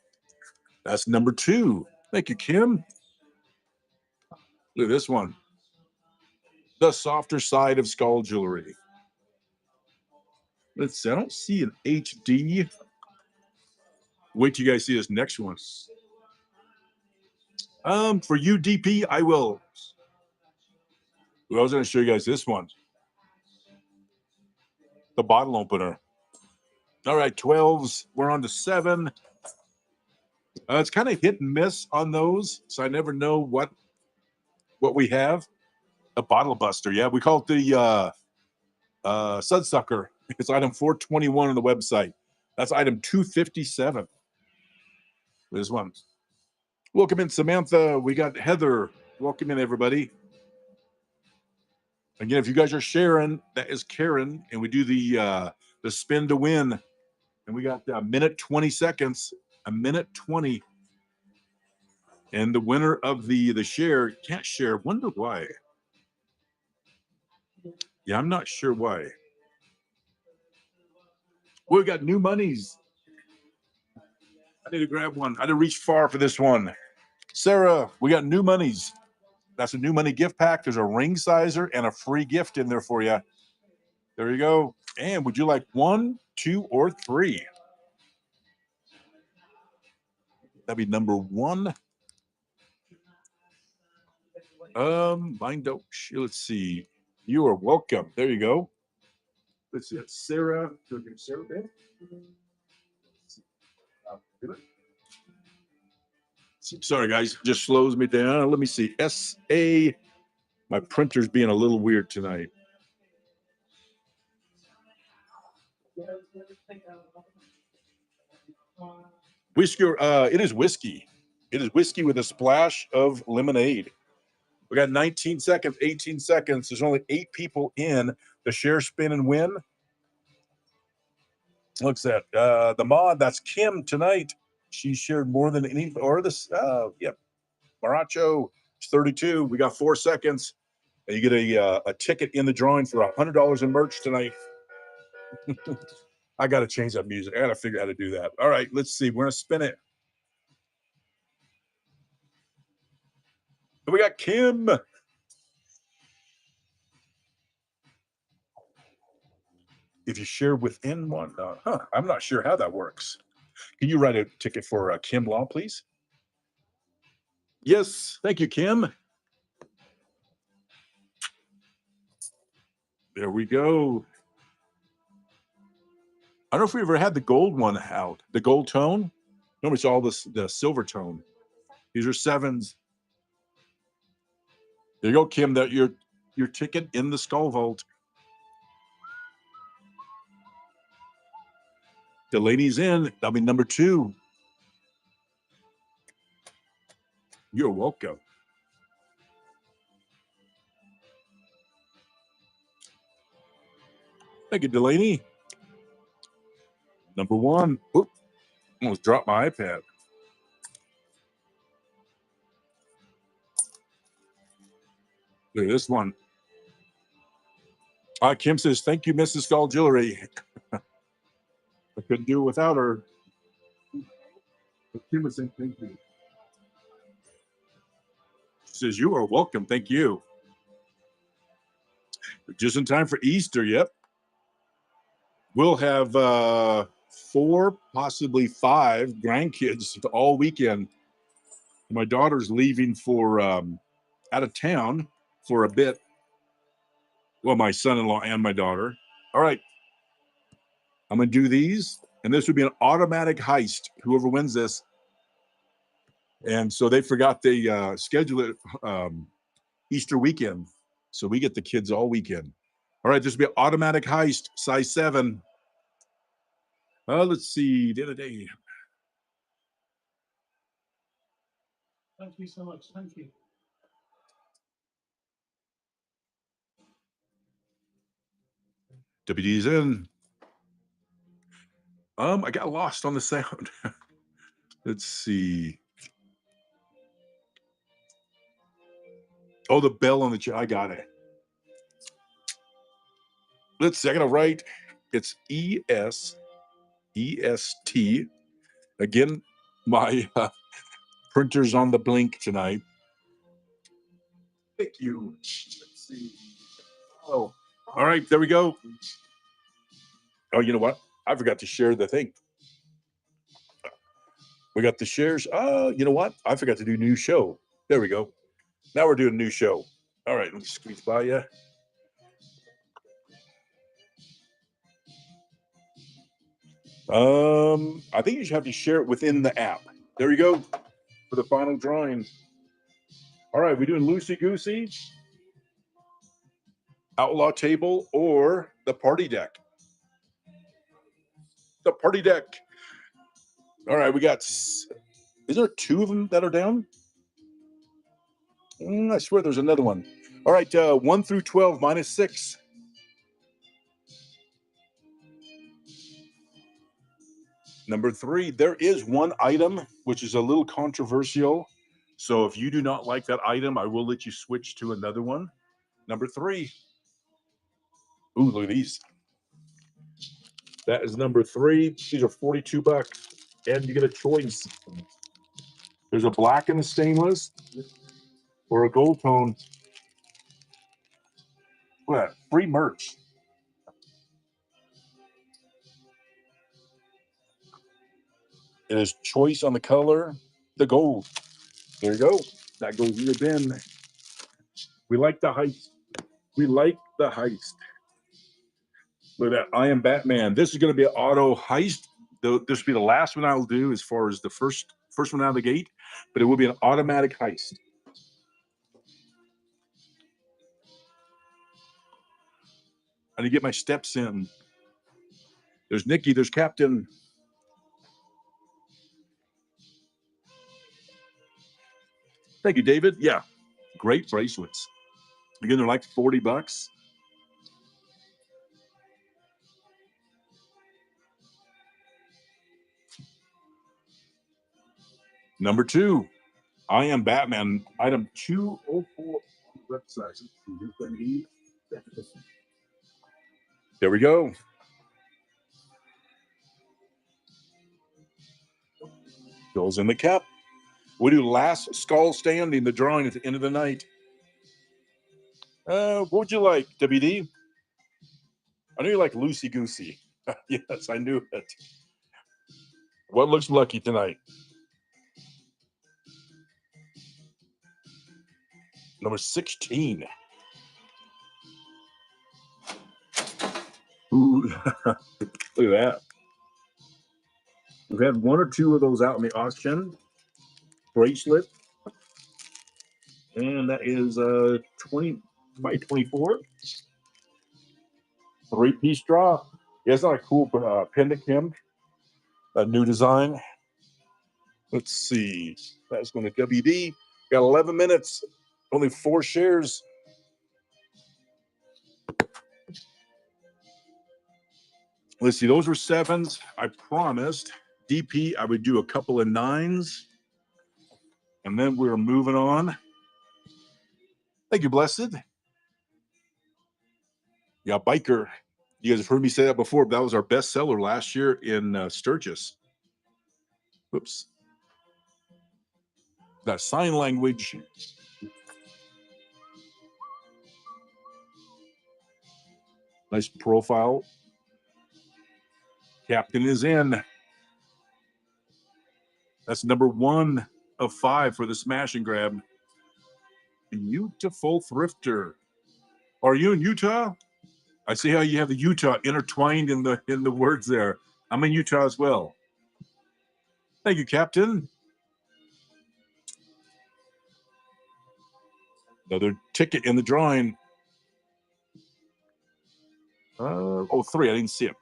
That's number 2. Thank you, Kim. Look at this one. The softer side of skull jewelry. Let's see. I don't see an HD. Wait till you guys see this next one. For you, DP, I was going to show you guys this one. The bottle opener. All right, 12s. We're on to 7. It's kind of hit and miss on those, so I never know what we have. A bottle buster, yeah. We call it the Sudsucker. It's item 421 on the website. That's item 257. This one. Welcome in, Samantha. We got Heather. Welcome in, everybody. Again, if you guys are sharing, that is Karen, and we do the spin to win, and we got a minute 20 seconds, a minute 20, and the winner of the share can't share. Wonder why? Yeah, I'm not sure why. We got new monies. I need to grab one. I didn't reach far for this one. Sarah, we got new monies. That's a new money gift pack. There's a ring sizer and a free gift in there for you. There you go. And would you like 1, 2, or 3? That'd be number 1. Mine don't. Let's see. You are welcome. There you go. Let's see. That's Sarah. Sarah, sorry, guys. Just slows me down. Let me see. SA. My printer's being a little weird tonight. Whiskey. It is whiskey. It is whiskey with a splash of lemonade. We got 19 seconds, 18 seconds. There's only 8 people in the share, spin, and win. Looks at the mod. That's Kim tonight. She shared more than any, or this. Yep. Maracho, 32. We got 4 seconds. And you get a ticket in the drawing for $100 in merch tonight. I got to change that music. I got to figure out how to do that. All right, let's see. We're going to spin it. We got Kim. If you share within one, I'm not sure how that works. Can you write a ticket for Kim Law, please? Yes, thank you, Kim. There we go. I don't know if we ever had the gold one out. The gold tone. No, it's all the silver tone. These are 7s. There you go, Kim. That your ticket in the skull vault. Delaney's in. That'll be number 2. You're welcome. Thank you, Delaney. Number 1. Oop, almost dropped my iPad. Look at this one. Kim says, thank you, Mrs. Skull Jewelry. I couldn't do it without her. But Kim was saying, thank you. She says, you are welcome. Thank you. Just in time for Easter. Yep. We'll have 4, possibly 5 grandkids all weekend. My daughter's leaving for out of town for a bit. Well, my son-in-law and my daughter. All right. I'm going to do these, and this would be an automatic heist, whoever wins this. And so they forgot they schedule it Easter weekend. So we get the kids all weekend. All right, this will be an automatic heist, size 7. Let's see, the other day. Thank you so much. Thank you. WD's in. I got lost on the sound. Let's see. Oh, the bell on the chair. I got it. Let's see. I got to write. It's EST. Again, my printer's on the blink tonight. Thank you. Let's see. Oh, all right. There we go. Oh, you know what? I forgot to share the thing. We got the shares. You know what? I forgot to do new show. There we go. Now we're doing a new show. All right, let me squeeze by you. I think you should have to share it within the app. There you go for the final drawing. All right, we're doing Loosey Goosey, Outlaw Table, or the Party Deck. The Party Deck. All right, we got. Is there 2 of them that are down? I swear there's another one. All right, 1 through 12 minus 6. Number 3, there is one item which is a little controversial. So if you do not like that item, I will let you switch to another one. Number 3. Ooh, look at these. That is number 3. These are $42. And you get a choice. There's a black and a stainless or a gold tone. Look at that. Free merch. It is choice on the color, the gold. There you go. That goes in your bin. We like the heist. We like the heist. Look at that. I am Batman. This is going to be an auto heist. This will be the last one I'll do as far as the first one out of the gate, but it will be an automatic heist. I need to get my steps in. There's Nikki. There's Captain. Thank you, David. Yeah, great bracelets. Again, they're like $40. Number 2, I am Batman. Item 204 website. There we go. Goes in the cap. We do last skull standing, the drawing at the end of the night. What would you like, WD? I know you like Loosey Goosey. Yes, I knew it. What looks lucky tonight? Number 16. Ooh, look at that. We've had 1 or 2 of those out in the auction. Bracelet. And that is 20 by 24. 3-piece draw. Yeah, it's not a cool pendant, Kim. A new design. Let's see. That's going to WD. Got 11 minutes. Only 4 shares. Let's see. Those were 7s. I promised DP I would do a couple of 9s. And then we're moving on. Thank you, Blessed. Yeah, Biker. You guys have heard me say that before, but that was our best seller last year in Sturgis. Whoops. That sign language. Nice profile. Captain is in. That's number 1 of 5 for the smash and grab. Beautiful thrifter. Are you in Utah? I see how you have the Utah intertwined in the words there. I'm in Utah as well. Thank you, Captain. Another ticket in the drawing. 3. I didn't see it.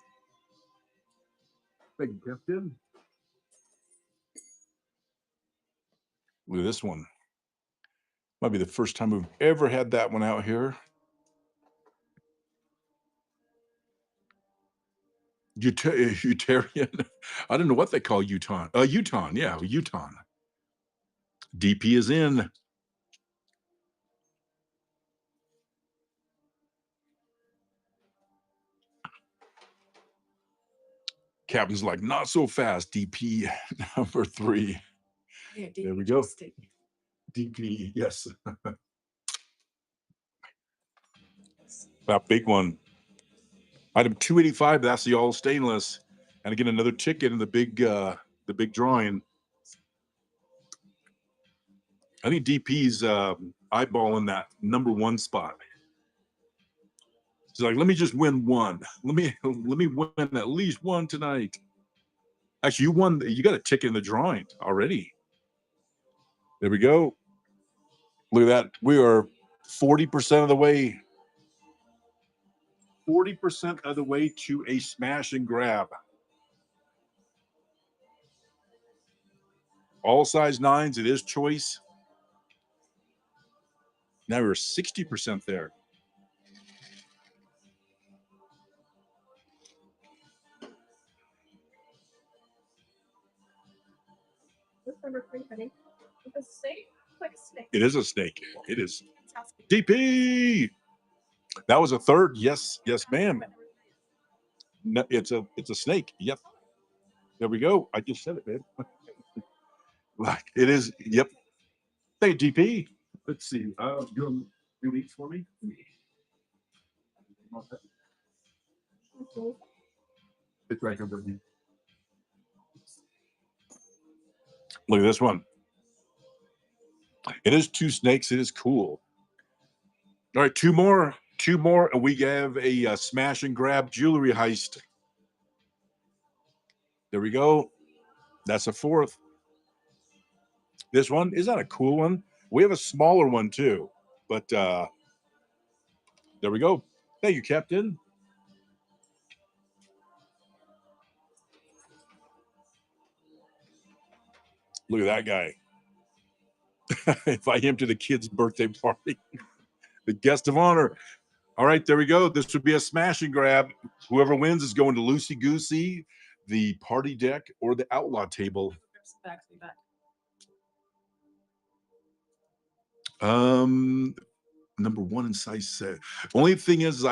Thank you, Captain. Look at this one. Might be the first time we've ever had that one out here. Utarian. I don't know what they call Utah. Utah. Yeah, Utah. DP is in. Captain's like, not so fast. DP number 3. Yeah, There we go. DP, yes. That big one. Item 285. That's the all stainless. And again, another ticket in the big drawing. I think DP's eyeballing that number 1 spot. He's like, let me just win one. Let me win at least one tonight. Actually, you won. You got a ticket in the drawing already. There we go. Look at that. We are 40% of the way. 40% of the way to a smash and grab. All size 9s. It is choice. Now we're 60% there. What's number 3, honey? It's a snake? Like a snake. It is a snake. It is. DP. That was a 3rd. Yes, ma'am. No, it's a snake. Yep. There we go. I just said it, man. Like it is. Yep. Hey, DP. Let's see. You each for me? It's right over me. Look at this one. It is 2 snakes. It is cool. All right, 2 more. 2 more, and we have a smash and grab jewelry heist. There we go. That's a 4th. This one, is that a cool one? We have a smaller one too, but there we go. Thank you, Captain. Look at that guy. Invite him to the kid's birthday party. The guest of honor. All right, there we go. This would be a smash and grab. Whoever wins is going to Loosey Goosey, the party deck, or the outlaw table. Number 1 in size set. Only thing is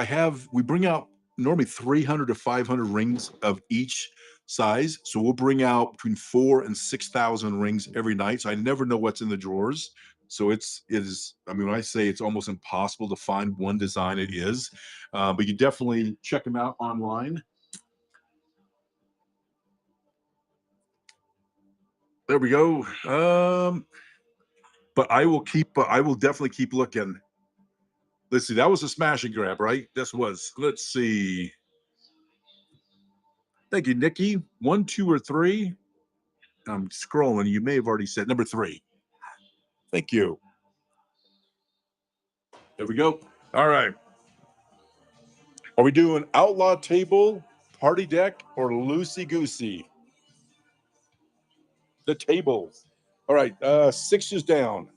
we bring out normally 300 to 500 rings of each size. So we'll bring out between 4,000 and 6,000 rings every night. So I never know what's in the drawers. So it is, I mean, when I say it's almost impossible to find one design, it is. But you definitely check them out online. There we go. But I will definitely keep looking. Let's see. That was a smash and grab, right? This was. Let's see. Thank you, Nikki. 1, 2, or 3. I'm scrolling. You may have already said number 3. Thank you. There we go. All right. Are we doing outlaw table, party deck, or loosey goosey? The tables. All right. 6 is down.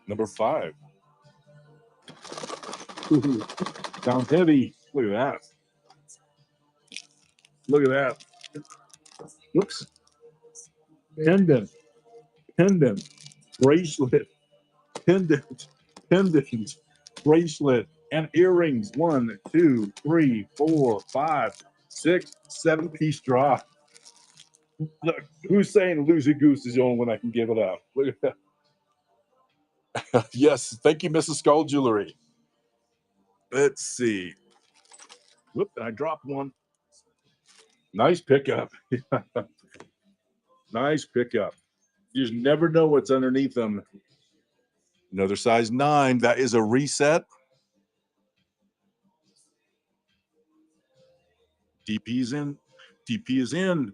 Number 5. Sounds heavy. Look at that. Look at that. Whoops. pendant, pendant, bracelet, pendant, pendant, bracelet, and earrings. 1, 2, 3, 4, 5, 6, 7-piece draw. Look, who's saying Lucy Goose is the only one I can give it up? Look at that. Yes, thank you, Mrs. Skull Jewelry. Let's see. Whoop, I dropped one. Nice pickup. Nice pickup. You just never know what's underneath them. Another size 9. That is a reset. DP's in. DP is in.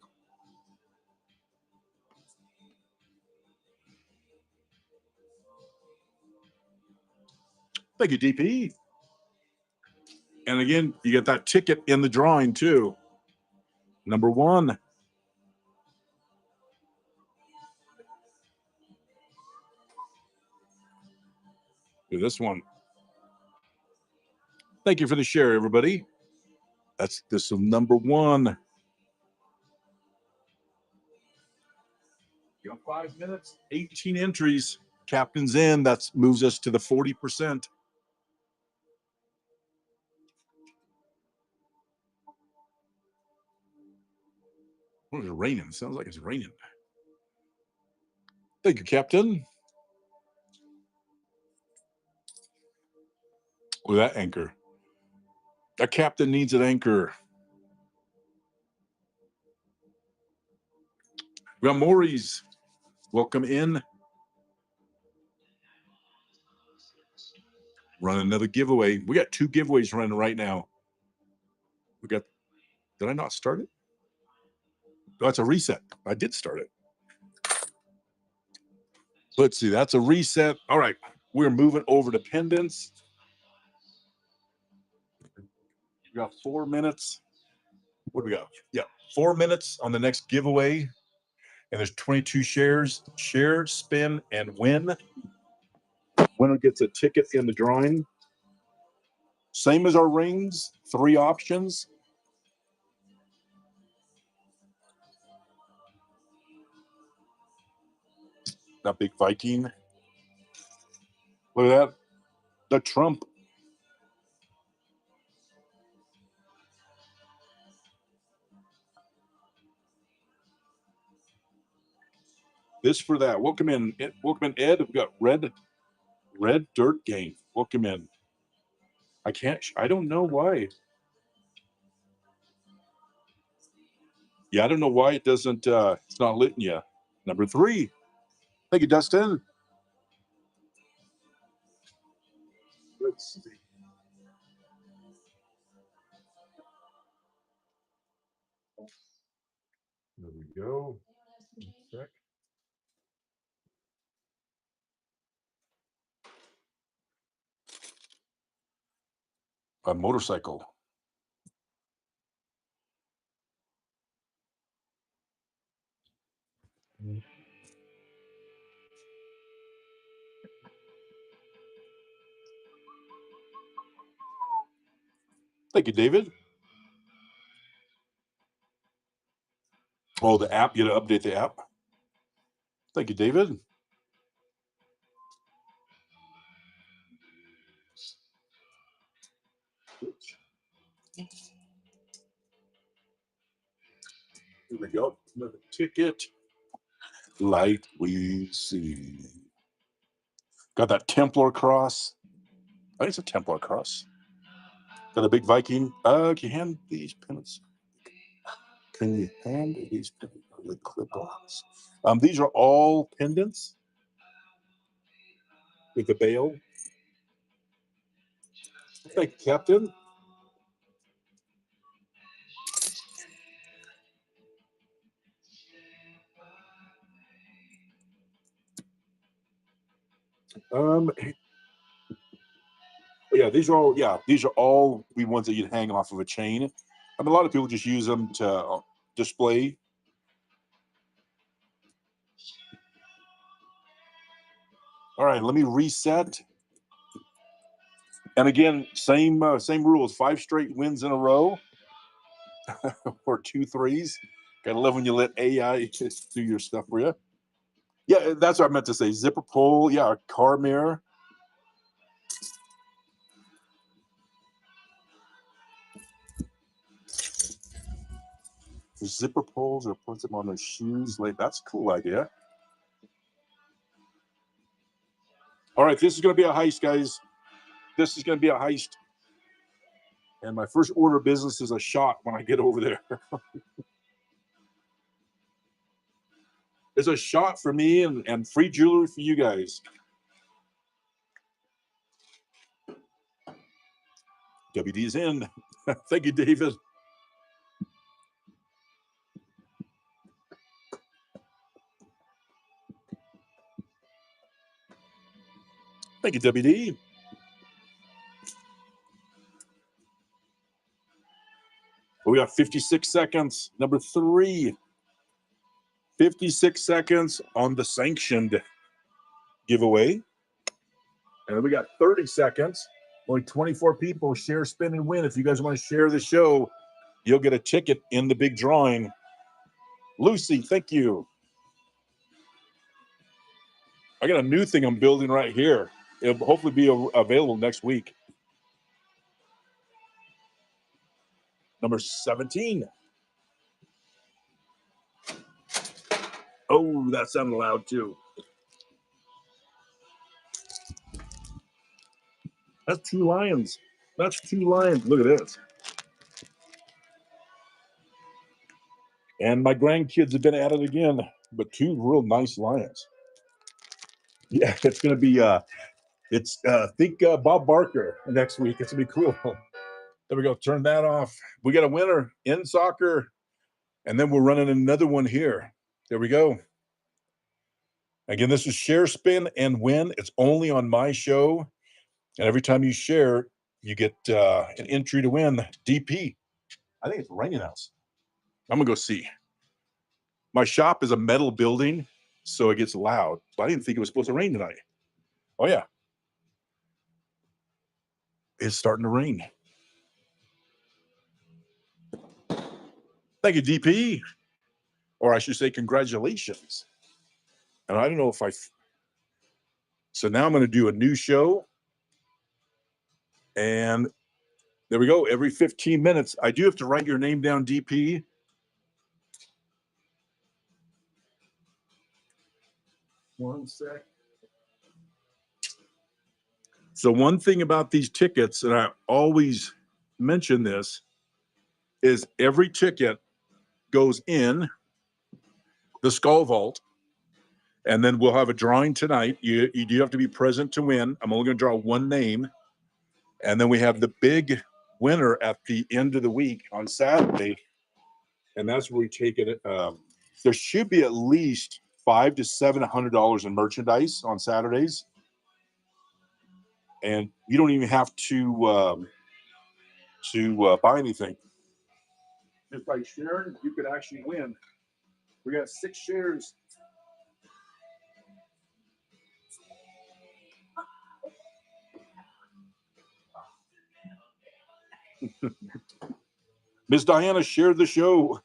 Thank you, DP. And again, you get that ticket in the drawing too. Number 1. Do this one. Thank you for the share, everybody. That's this is number 1. You got 5 minutes, 18 entries. Captain's in. That moves us to the 40%. What is it raining? It sounds like it's raining. Thank you, Captain. With that anchor. A captain needs an anchor. We got Maurice. Welcome in. Run another giveaway. We got 2 giveaways running right now. We got, did I not start it? Oh, that's a reset. I did start it. Let's see. That's a reset. All right. We're moving over to pendants. We got 4 minutes. What do we got? Yeah, 4 minutes on the next giveaway. And there's 22 shares. Share, spin, and win. Winner gets a ticket in the drawing. Same as our rings. 3 options. That big Viking. Look at that. The Trump. This for that. Welcome in. Welcome in, Ed. We've got Red Dirt Gang. Welcome in. I don't know why. Yeah, I don't know why it doesn't, it's not lit yet. Number 3. Thank you, Dustin. Let's see. There we go. One sec. A motorcycle. Thank you, David. Oh, the app. You got to update the app. Thank you, David. Here we go. Another ticket. Like we see. Got that Templar cross. I think it's a Templar cross. Got a big Viking. Can you hand these pennants? Can you hand these pennants? The clip-ons. These are all pendants with the bail. Thank you, Captain. Yeah, these are all the ones that you'd hang off of a chain. I mean, a lot of people just use them to display. All right, let me reset. And again, same rules. 5 straight wins in a row, or 2 threes. Gotta love when you let AI do your stuff for you. Yeah, that's what I meant to say. Zipper pull, yeah, a car mirror. Zipper pulls or puts them on their shoes. Like, that's a cool idea. All right, this is going to be a heist, guys. This is going to be a heist. And my first order of business is a shot when I get over there. It's a shot for me and free jewelry for you guys. WD's in. Thank you, David. Thank you, WD. We got 56 seconds. Number 3. 56 seconds on the sanctioned giveaway. And then we got 30 seconds. Only 24 people share, spin, and win. If you guys want to share the show, you'll get a ticket in the big drawing. Lucy, thank you. I got a new thing I'm building right here. It'll hopefully be available next week. Number 17. Oh, that sounded loud too. That's 2 lions. That's 2 lions. Look at this. And my grandkids have been at it again, but 2 real nice lions. Yeah, it's going to be, think Bob Barker next week. It's going to be cool. There we go. Turn that off. We got a winner in soccer, and then we're running another one here. There we go. Again, this is share, spin, and win. It's only on my show. And every time you share, you get an entry to win DP. I think it's raining out. I'm going to go see. My shop is a metal building, so it gets loud. But I didn't think it was supposed to rain tonight. Oh, yeah. It's starting to rain. Thank you, DP. Or I should say congratulations. And I don't know if so now I'm going to do a new show. And there we go. Every 15 minutes, I do have to write your name down, DP. One sec. So one thing about these tickets, and I always mention this, is every ticket goes in the Skull Vault, and then we'll have a drawing tonight. You do have to be present to win. I'm only going to draw one name, and then we have the big winner at the end of the week on Saturday, and that's where we take it. There should be at least $500 to $700 in merchandise on Saturdays, and you don't even have to buy anything. Just by sharing, you could actually win. We got 6 shares. Miss Diana shared the show,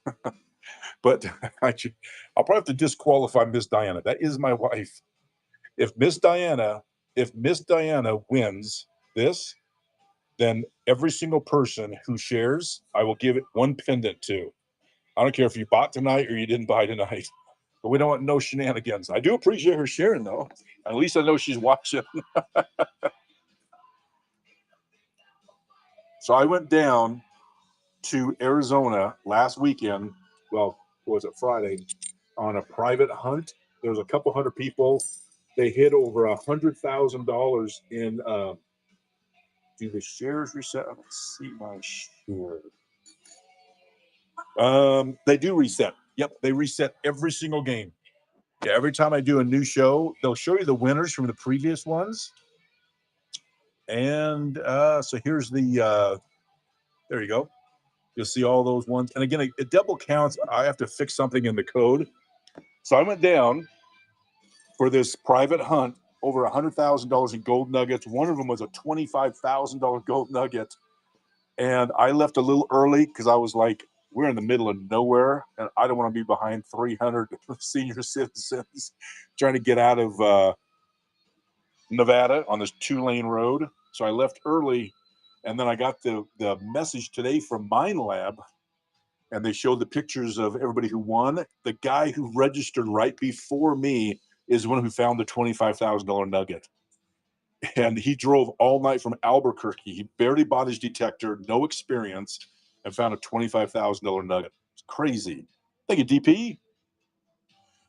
but I'll probably have to disqualify Miss Diana. That is my wife. If Miss Diana wins this, then every single person who shares, I will give it one pendant to. I don't care if you bought tonight or you didn't buy tonight, but we don't want no shenanigans. I do appreciate her sharing, though. At least I know she's watching. So I went down to Arizona last weekend. Well, was it Friday? On a private hunt. There was a couple hundred people. They hit over $100,000 in. Do the shares reset? Let's see my share. They do reset. Yep, they reset every single game. Yeah, every time I do a new show, they'll show you the winners from the previous ones. And so here's the. There you go. You'll see all those ones. And again, it double counts. I have to fix something in the code. So I went down for this private hunt, over $100,000 in gold nuggets. One of them was a $25,000 gold nugget. And I left a little early because I was like, we're in the middle of nowhere, and I don't want to be behind 300 senior citizens trying to get out of Nevada on this 2-lane road. So I left early, and then I got the message today from Mine Lab, and they showed the pictures of everybody who won. The guy who registered right before me is the one who found the $25,000 nugget. And he drove all night from Albuquerque. He barely bought his detector, no experience, and found a $25,000 nugget. It's crazy. Thank you, DP.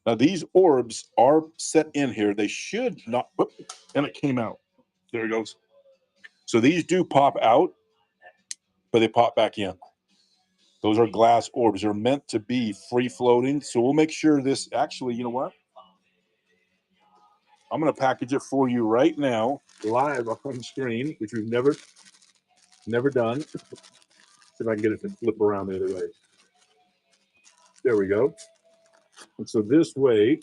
Now, these orbs are set in here. They should not, whoop, and it came out. There it goes. So these do pop out, but they pop back in. Those are glass orbs. They're meant to be free floating. So we'll make sure this actually, you know what? I'm going to package it for you right now, live up on the screen, which we've never done. See if I can get it to flip around the other way. There we go. And so this way,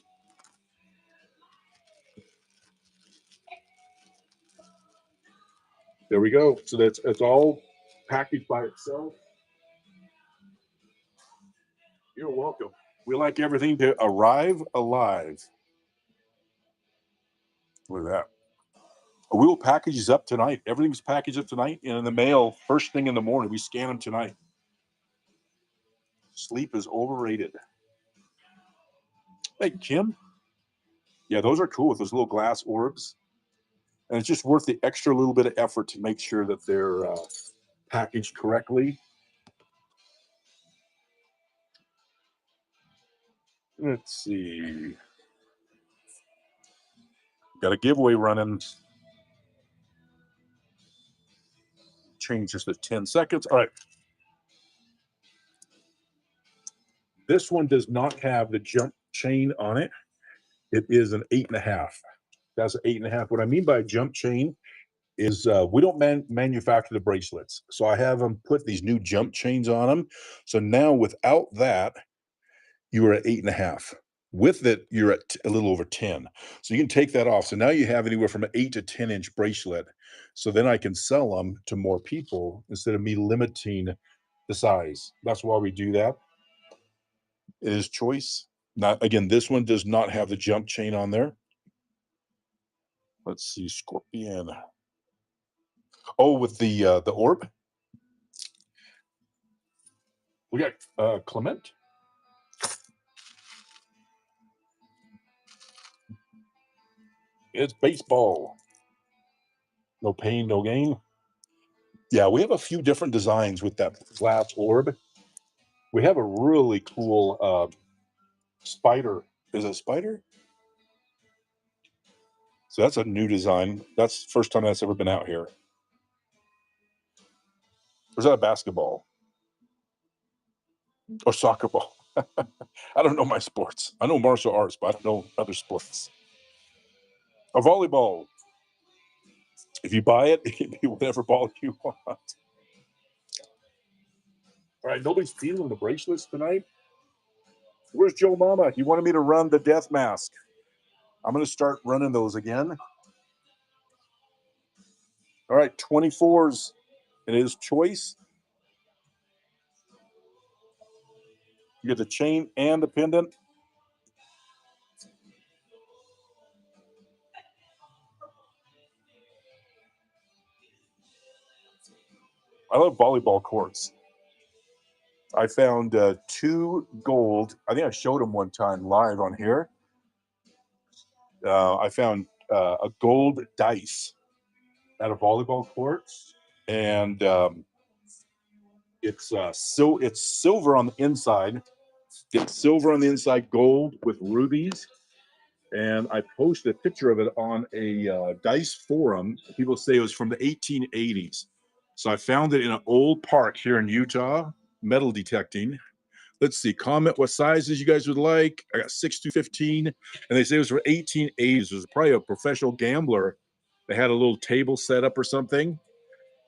there we go. So it's all packaged by itself. You're welcome. We like everything to arrive alive. Look at that. We will package these up tonight. Everything's packaged up tonight and in the mail first thing in the morning. We scan them tonight. Sleep is overrated. Hey, Kim. Yeah, those are cool with those little glass orbs. And it's just worth the extra little bit of effort to make sure that they're packaged correctly. Let's see. Got a giveaway running. Change this to 10 seconds. All right. This one does not have the jump chain on it. It is an 8.5. That's an 8.5. What I mean by jump chain is we don't manufacture the bracelets. So I have them put these new jump chains on them. So now without that, you are at 8.5. With it, you're at a little over 10. So you can take that off. So now you have anywhere from an 8 to 10 inch bracelet. So then I can sell them to more people instead of me limiting the size. That's why we do that. It is choice. Not again, this one does not have the jump chain on there. Let's see, Scorpion. Oh, with the orb. We got Clement. It's baseball. No pain, no gain. Yeah, we have a few different designs with that glass orb. We have a really cool spider. Is it a spider? So that's a new design. That's the first time that's ever been out here. Or is that a basketball? Or soccer ball? I don't know my sports. I know martial arts, but I don't know other sports. A volleyball. If you buy it, it can be whatever ball you want. All right, nobody's feeling the bracelets tonight. Where's Joe Mama? He wanted me to run the death mask. I'm going to start running those again. All right, 24s. It is choice. You get the chain and the pendant. I love volleyball courts. I found 2 gold. I think I showed them one time live on here. I found a gold dice at a volleyball court, and it's silver on the inside. It's silver on the inside, gold with rubies. And I posted a picture of it on a dice forum. People say it was from the 1880s. So I found it in an old park here in Utah, metal detecting. Let's see, comment what sizes you guys would like. I got 6 to 15. And they say it was from 1880s. It was probably a professional gambler. They had a little table set up or something.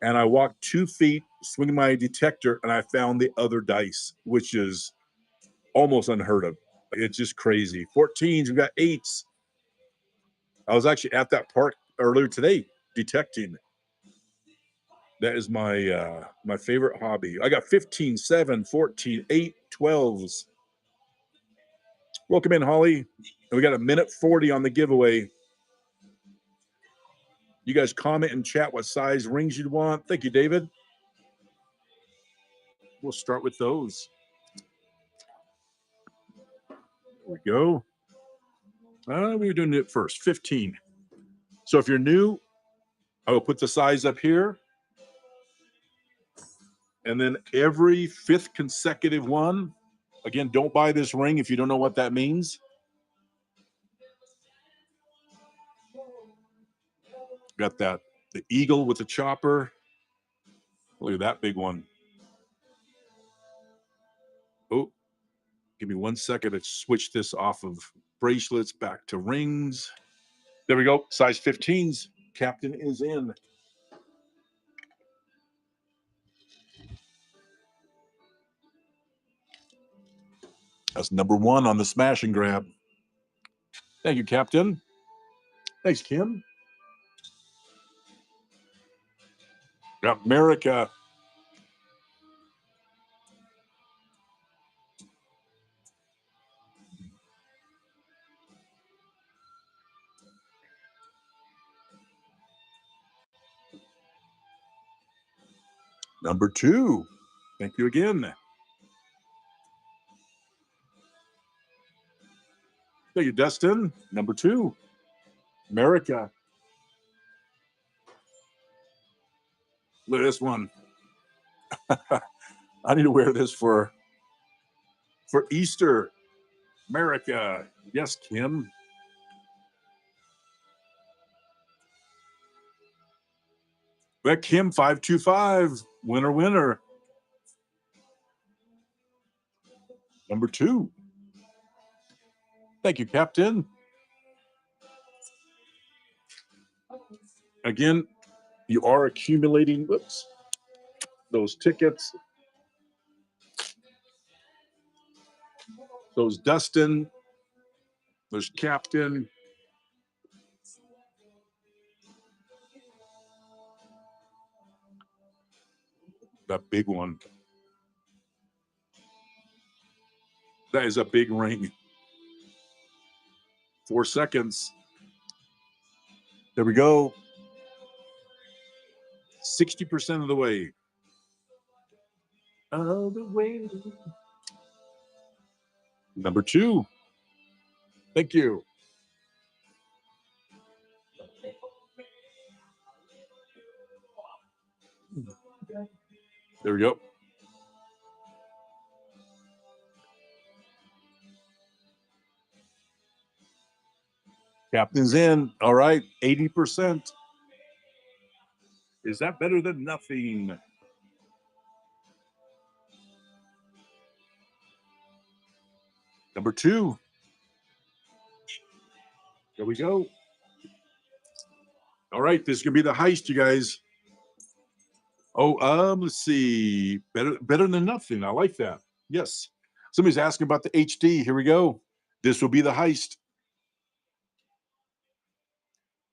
And I walked 2 feet, swinging my detector, and I found the other dice, which is almost unheard of. It's just crazy. 14s, we got 8s. I was actually at that park earlier today detecting. That is my my favorite hobby. I got 15, 7, 14, 8, 12s. Welcome in, Holly. And we got a minute 40 on the giveaway. You guys comment and chat what size rings you'd want. Thank you, David. We'll start with those. There we go. We were doing it first, 15. So if you're new, I will put the size up here. And then every 5th consecutive one, again, don't buy this ring if you don't know what that means. Got that, the eagle with the chopper. Look at that big one. Oh, give me 1 second to switch this off of bracelets back to rings. There we go. Size 15s. Captain is in. That's number 1 on the smash and grab. Thank you, Captain. Thanks, Kim. Got America. Number 2. Thank you again. Thank you, Dustin. Number 2. America. Look at this one. I need to wear this for Easter. America. Yes, Kim. But Kim 525. Winner, winner. Number 2. Thank you, Captain. Again, you are accumulating, whoops, those tickets. Those Dustin. There's Captain. That big one. That is a big ring. 4 seconds. There we go. 60% of the way. Of the way. Number 2. Thank you. There we go. Captain's in. All right. 80%. Is that better than nothing? Number 2. There we go. All right. This is going to be the heist, you guys. Oh, let's see. Better than nothing. I like that. Yes. Somebody's asking about the HD. Here we go. This will be the heist.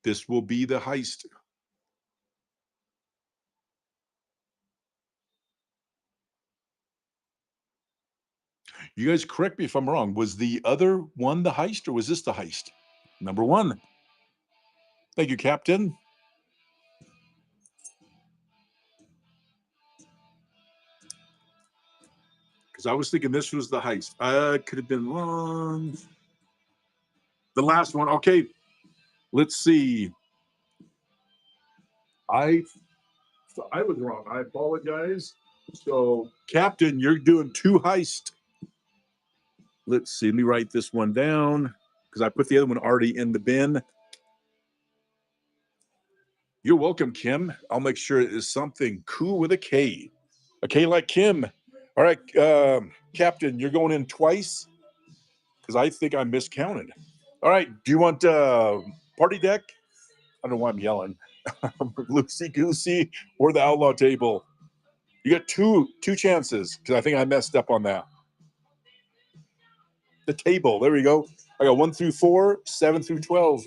This will be the heist. You guys correct me if I'm wrong. Was the other one the heist or was this the heist? Number 1. Thank you, Captain. Because I was thinking this was the heist. Could have been wrong. The last one. Okay. Let's see. I was wrong. I apologize. So, Captain, you're doing 2 heists. Let's see. Let me write this one down because I put the other one already in the bin. You're welcome, Kim. I'll make sure it is something cool with a K. A K like Kim. All right, Captain, you're going in twice because I think I miscounted. All right, do you want party deck? I don't know why I'm yelling. Loosey Goosey or the outlaw table. You got two chances because I think I messed up on that. The table. There we go. I got 1 through 4, 7 through 12.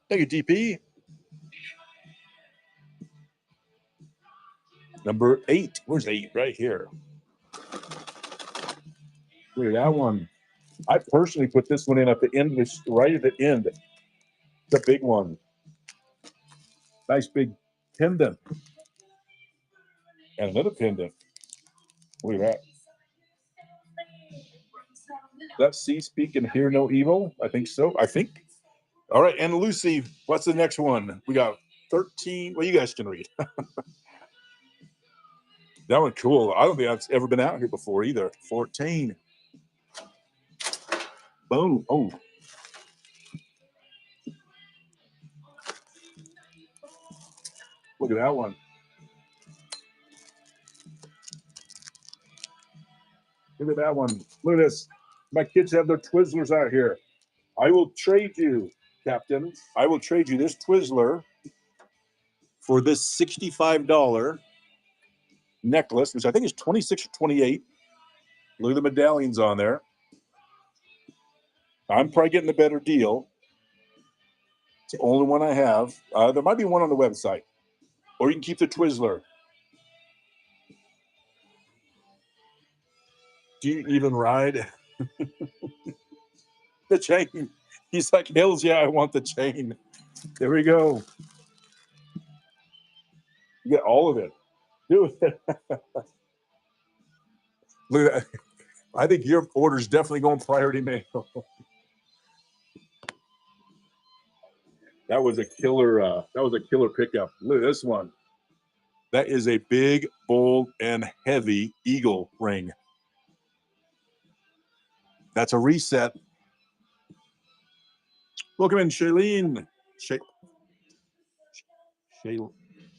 Thank you, DP. Number 8. Where's 8? Right here. Look at that one. I personally put this one in at the end, right at the end. It's a big one. Nice big pendant. And another pendant. Look at that. Let's see, speak, and hear no evil. I think so. I think. All right. And Lucy, what's the next one? We got 13. Well, you guys can read. That one cool. I don't think I've ever been out here before either. 14. Boom. Oh. Look at that one. Look at that one. Look at this. My kids have their Twizzlers out here. I will trade you, Captain. I will trade you this Twizzler for this $65 necklace, which I think is 26 or 28. Look at the medallions on there. I'm probably getting a better deal. It's the only one I have. There might be one on the website, or you can keep the Twizzler. Do you even ride? The chain. He's like, hells yeah, I want the chain. There we go. You get all of it. Do it. Look at that. I think your order's definitely going priority mail. That was a killer. Pickup. Look at this one. That is a big, bold, and heavy eagle ring. That's a reset. Welcome in, Shailene.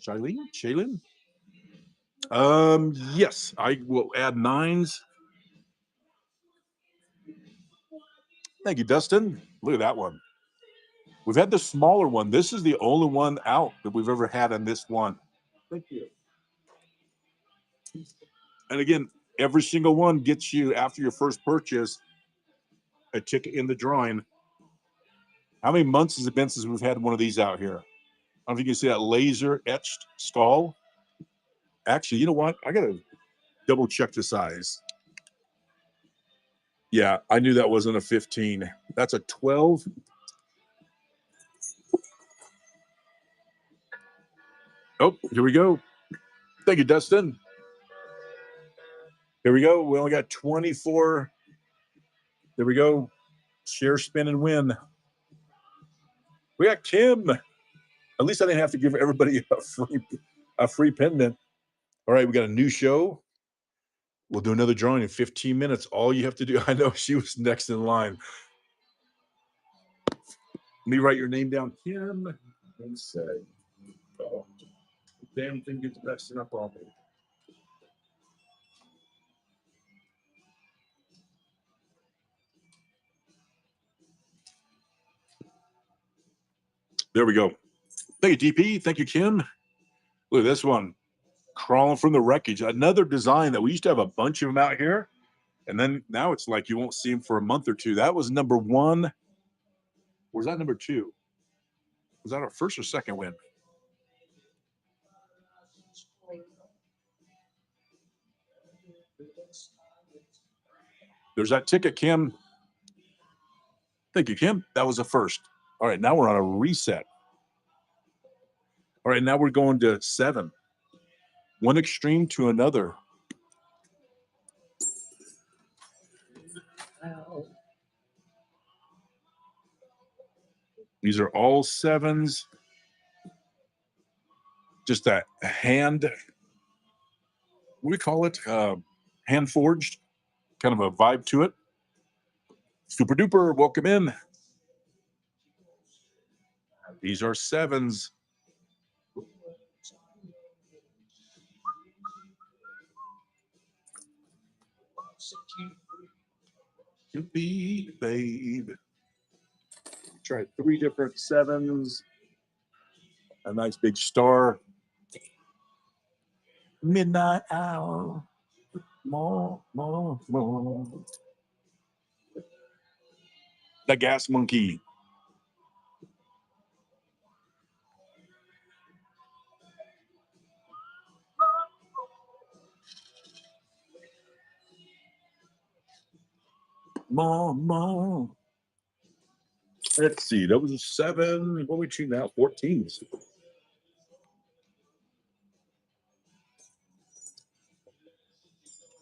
Shailene? Yes, I will add 9s. Thank you, Dustin. Look at that one. We've had the smaller one. This is the only one out that we've ever had on this one. Thank you. And again, every single one gets you, after your first purchase, a ticket in the drawing. How many months has it been since we've had one of these out here? I don't know if you can see that laser etched skull. Actually, you know what? I got to double check the size. Yeah, I knew that wasn't a 15. That's a 12. Oh, here we go. Thank you, Dustin. Here we go. We only got 24. There we go. Share, spin, and win. We got Kim. At least I didn't have to give everybody a free pendant. All right, we got a new show. We'll do another drawing in 15 minutes. All you have to do, I know she was next in line. Let me write your name down, Kim. And say, oh, damn thing gets messing up on me. There we go. Thank you, DP. Thank you, Kim. Look at this one. Crawling from the wreckage. Another design that we used to have a bunch of them out here. And then now it's like you won't see them for a month or two. That was number 1. Or was that number 2? Was that our first or second win? There's that ticket, Kim. Thank you, Kim. That was the first. All right, now we're on a reset. All right, now we're going to 7. One extreme to another. These are all 7s. Just a hand, what do we call it? Hand forged, kind of a vibe to it. Super duper, welcome in. These are 7s. You be, babe. Try 3 different 7s. A nice big star. Midnight hour. More. The gas monkey. Mom. Let's see. That was a 7. What are we shooting now? 14s.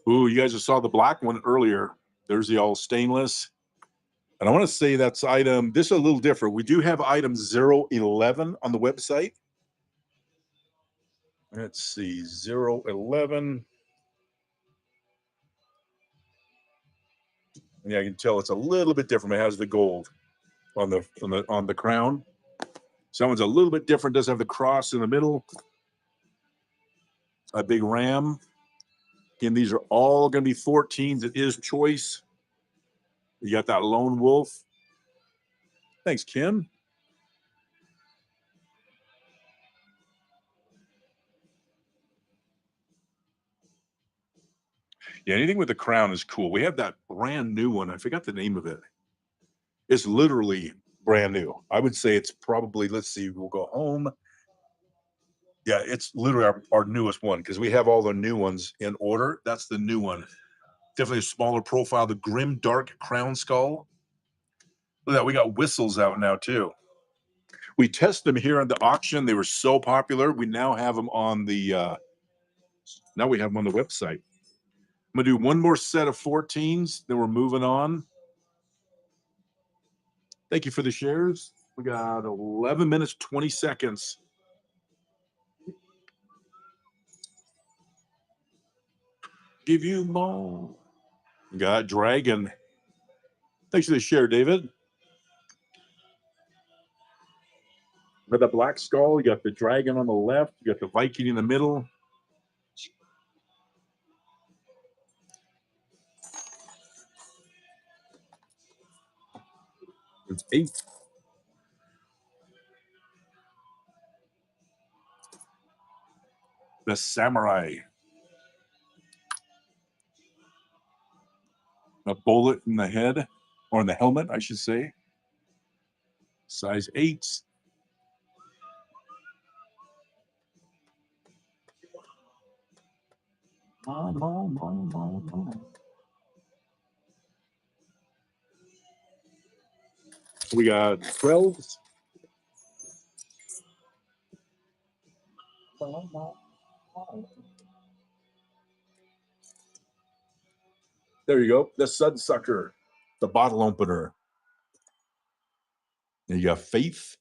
Ooh, you guys just saw the black one earlier. There's the all stainless. And I want to say that's item, this is a little different. We do have item 011 on the website. Let's see, 011. Yeah, I can tell it's a little bit different. It has the gold on the crown. Someone's a little bit different, doesn't have the cross in the middle. A big ram. Again, these are all going to be 14s. It is choice. You got that lone wolf. Thanks, Kim. Yeah, anything with the crown is cool. We have that brand new one. I forgot the name of it. It's literally brand new. I would say it's probably, let's see, we'll go home. Yeah, it's literally our newest one because we have all the new ones in order. That's the new one. Definitely a smaller profile. The Grim Dark Crown Skull. Look at that. We got whistles out now, too. We tested them here at the auction. They were so popular. We now have them on the now we have them on the website. I'm gonna do one more set of 14s, then we're moving on. Thank you for the shares. We got 11 minutes, 20 seconds. Give you more. We got Dragon. Thanks for the share, David. We got the Black Skull. You got the Dragon on the left. You got the Viking in the middle. It's 8. The Samurai. A bullet in the head, or in the helmet, I should say. Size 8. We got 12s. There you go. The Sudsucker, the bottle opener. And you got Faith.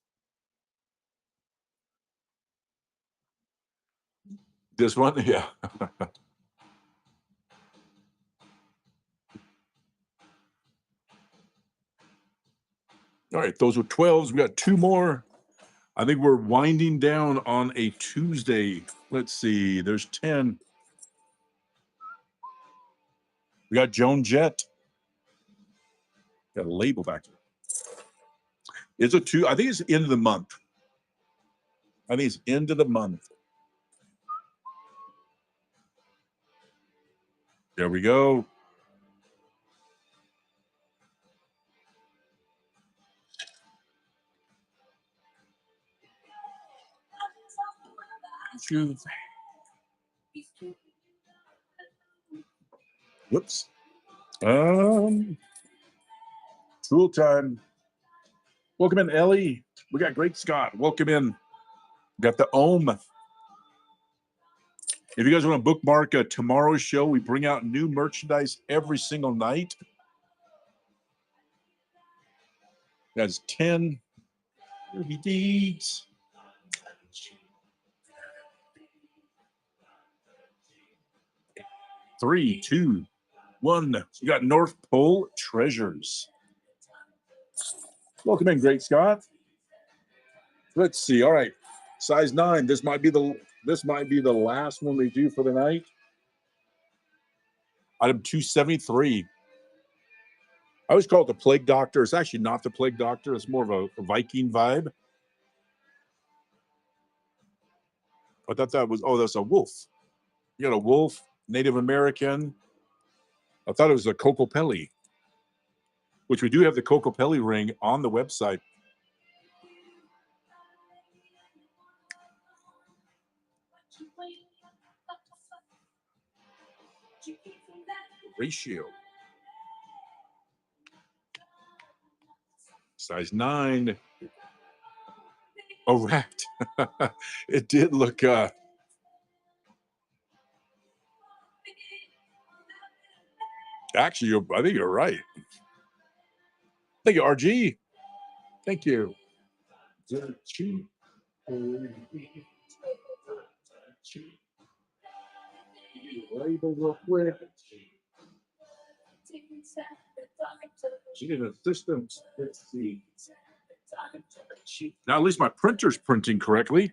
This one, yeah. All right, those were 12s. We got 2 more. I think we're winding down on a Tuesday. Let's see. There's 10. We got Joan Jett. Got a label back there. It's a 2. I think it's end of the month. I think it's end of the month. There we go. Whoops. Tool time. Welcome in, Ellie. We got Great Scott. Welcome in. Got the Ohm. If you guys want to bookmark tomorrow's show, we bring out new merchandise every single night. That's 10 dirty deeds. Three, two, one. You got North Pole Treasures. Welcome in, Great Scott. Let's see. All right, size 9. This might be the last one we do for the night. Item 273. I always call it the Plague Doctor. It's actually not the Plague Doctor. It's more of a Viking vibe. I thought that was, that's a wolf. You got a wolf, Native American. I thought it was a Kokopelli, which we do have the Kokopelli ring on the website. Ratio. Size 9. Oh, wrapped. It did look actually, I think you're right. Thank you, RG. Thank you. She did assistance. Let's see. Now, at least my printer's printing correctly.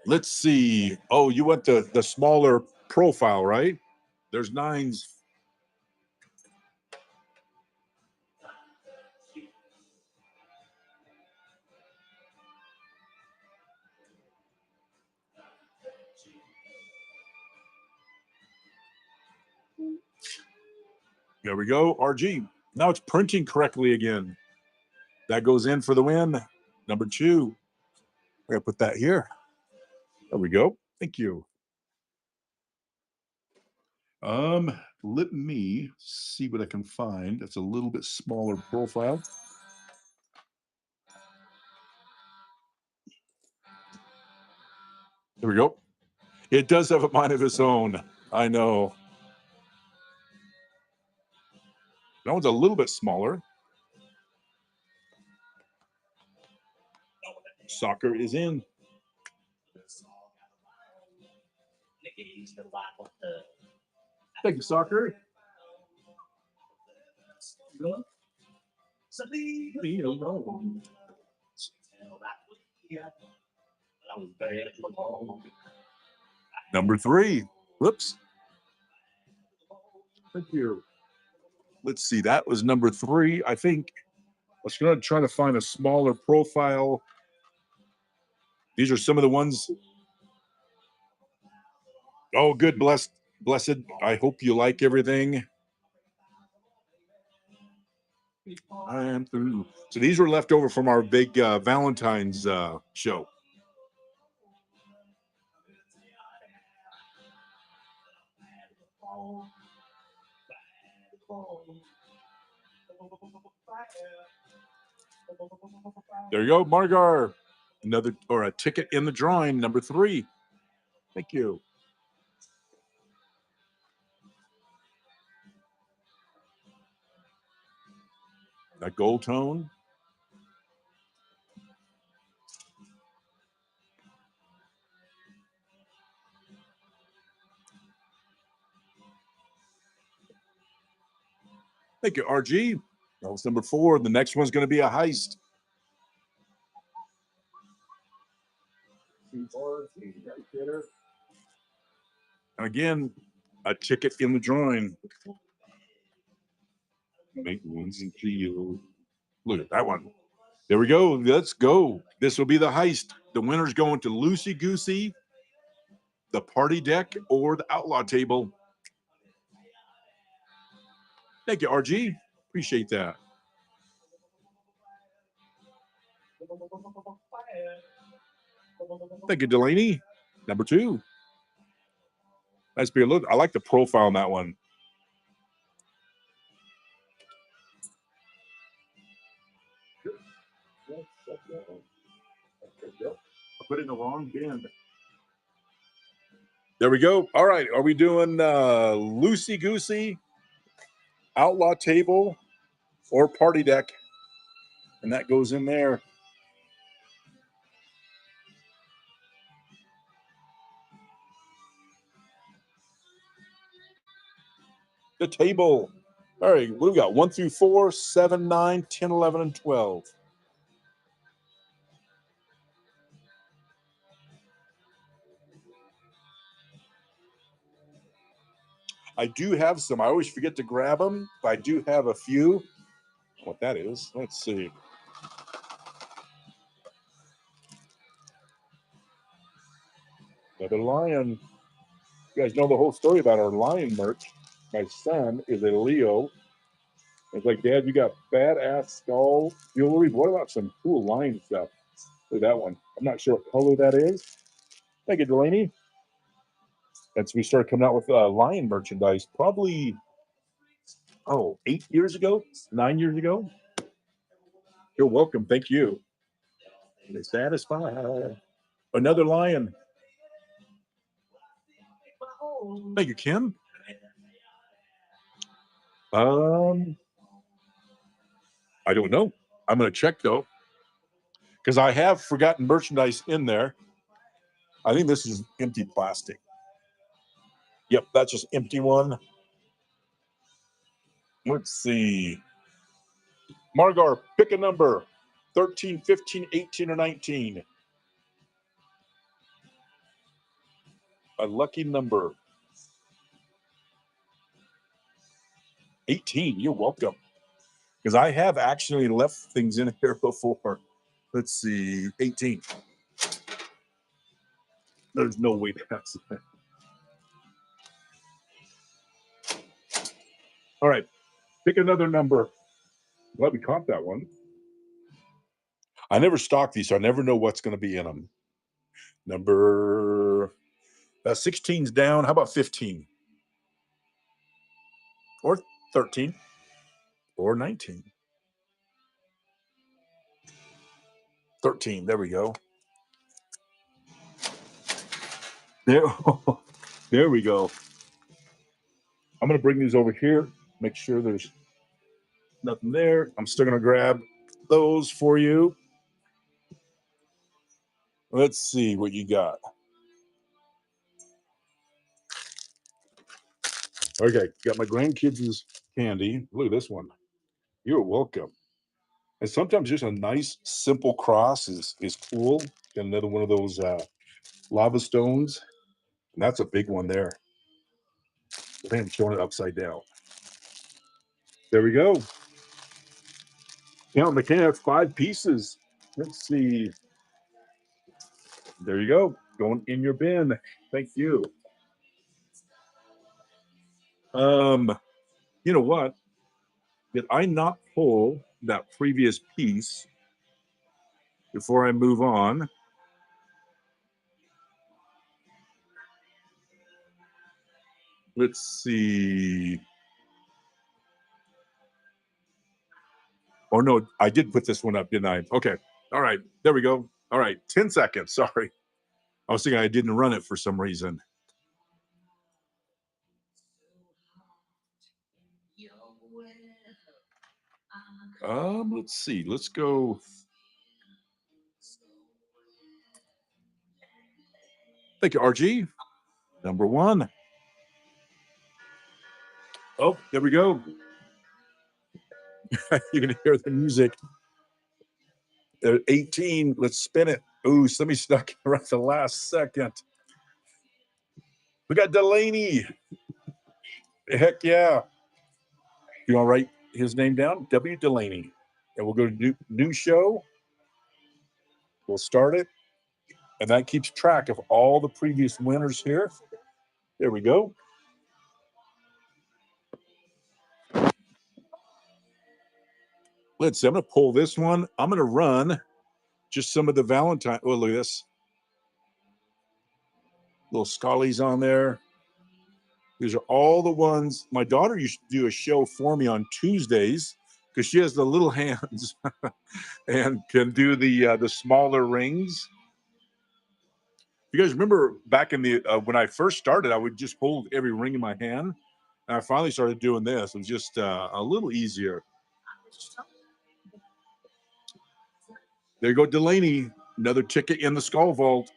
Let's see. Oh, you want the smaller profile, right? There's 9s. There we go. RG. Now it's printing correctly again. That goes in for the win. Number 2. I gotta put that here. There we go. Thank you. Let me see what I can find. That's a little bit smaller profile. There we go. It does have a mind of its own. I know. That one's a little bit smaller. Soccer is in. Thank you, Soccer. Number 3. Whoops. Thank you. Let's see. That was number 3. I think I was going to try to find a smaller profile. These are some of the ones. Oh, good. Blessed. I hope you like everything. I am through. So these were left over from our big Valentine's show. There you go, Margar. Another or a ticket in the drawing, number 3. Thank you. That gold tone. Thank you, RG. That was number 4. The next one's going to be a heist. Again, a ticket in the drawing. Make ones and feel. Look at that one. There we go. Let's go. This will be the heist. The winner's going to Loosey Goosey, the party deck, or the outlaw table. Thank you, RG. Appreciate that. Thank you, Delaney. Number 2. Nice beer. Look, I like the profile on that one. I put it in the wrong bin. There we go. All right. Are we doing Loosey Goosey, outlaw table, or party deck? And that goes in there. The table. All right. What do we got? 1 through 4, 7, 9, 10, 11, and 12. I do have some. I always forget to grab them, but I do have a few. What that is? Let's see. Another lion. You guys know the whole story about our lion merch. My son is a Leo. It's like, Dad, you got fat ass skull jewelry. What about some cool lion stuff? Look at that one. I'm not sure what color that is. Thank you, Delaney. And so we started coming out with lion merchandise probably Oh, 8 years ago, 9 years ago. You're welcome. Thank you. They satisfy. Another lion. Thank you, Kim. I don't know. I'm going to check though, because I have forgotten merchandise in there. I think this is empty plastic. Yep, that's just empty one. Let's see. Margar, pick a number. 13, 15, 18, or 19. A lucky number. 18. You're welcome. Because I have actually left things in here before. Let's see. 18. There's no way that's it. All right. Pick another number. Glad we caught that one. I never stock these, so I never know what's going to be in them. Number 16's down. How about 15? Or 13? Or 19? 13. There we go. There we go. I'm going to bring these over here. Make sure there's nothing there. I'm still going to grab those for you. Let's see what you got. Okay, got my grandkids' candy. Look at this one. You're welcome. And sometimes just a nice, simple cross is cool. Got another one of those lava stones. And that's a big one there. I think I'm showing it upside down. There we go. Count McKenna, that's 5 pieces. Let's see. There you go. Going in your bin. Thank you. You know what? Did I not pull that previous piece before I move on? Let's see. Oh, no, I did put this one up, didn't I? Okay. All right. There we go. All right. 10 seconds. Sorry. I was thinking I didn't run it for some reason. Let's see. Let's go. Thank you, RG. Number 1. Oh, there we go. You can hear the music. 18. Let's spin it. Ooh, somebody stuck right at the last second. We got Delaney. Heck yeah. You want to write his name down? W. Delaney. And we'll go to new show. We'll start it. And that keeps track of all the previous winners here. There we go. Let's see. I'm going to pull this one. I'm going to run just some of the Valentine. Oh, look at this. Little Scully's on there. These are all the ones. My daughter used to do a show for me on Tuesdays because she has the little hands and can do the smaller rings. You guys remember back in the when I first started, I would just hold every ring in my hand. And I finally started doing this. It was just a little easier. There you go, Delaney. Another ticket in the Skull Vault.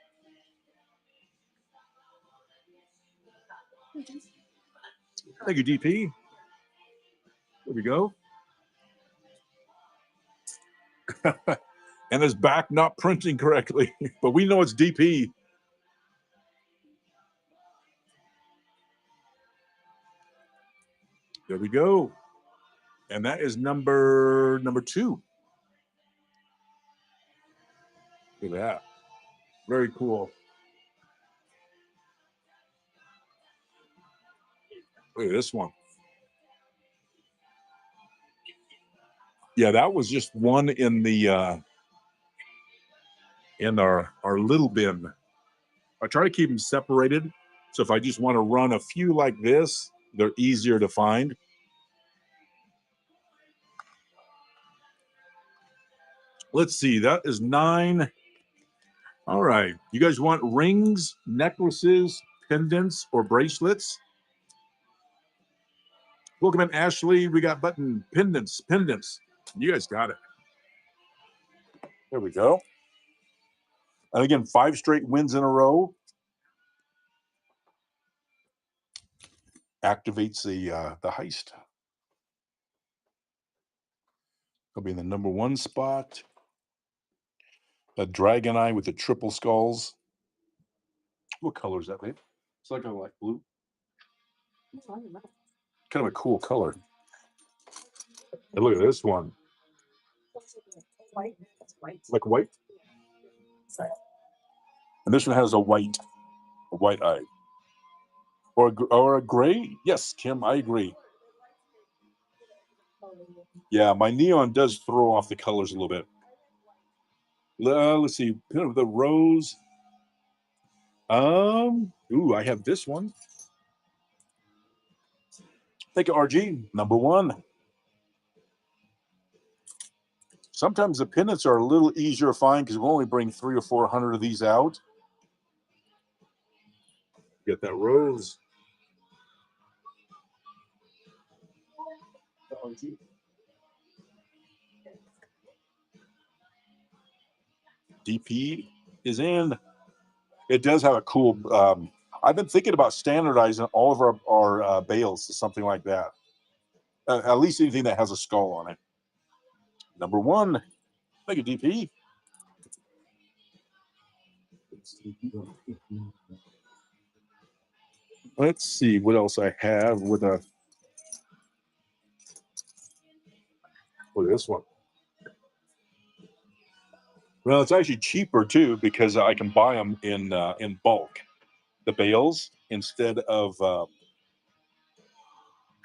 Thank you, DP. There we go. And his back not printing correctly, but we know it's DP. There we go. And that is number 2. Look at that. Very cool. Look at this one. Yeah, that was just one in the in our little bin. I try to keep them separated. So if I just want to run a few like this, they're easier to find. Let's see. That is 9. All right. You guys want rings, necklaces, pendants, or bracelets? Welcome in, Ashley. We got button pendants. You guys got it. There we go. And again, 5 straight wins in a row. Activates the heist. I'll be in the number 1 spot. A dragon eye with the triple skulls. What color is that, babe? It's like a light blue. Kind of a cool color. And look at this one. White. That's white. Like white? Sorry. And this one has a white eye. Or a gray? Yes, Kim, I agree. Yeah, my neon does throw off the colors a little bit. Let's see. The rose. Ooh, I have this one. Thank you, RG. Number 1. Sometimes the pendants are a little easier to find because we only bring 300 or 400 of these out. Get that rose. DP is in. It does have a cool. I've been thinking about standardizing all of our bales to something like that. At least anything that has a skull on it. Number 1. Thank you, DP. Let's see what else I have with a. Look at this one. Well, it's actually cheaper too because I can buy them in bulk, the bales, instead of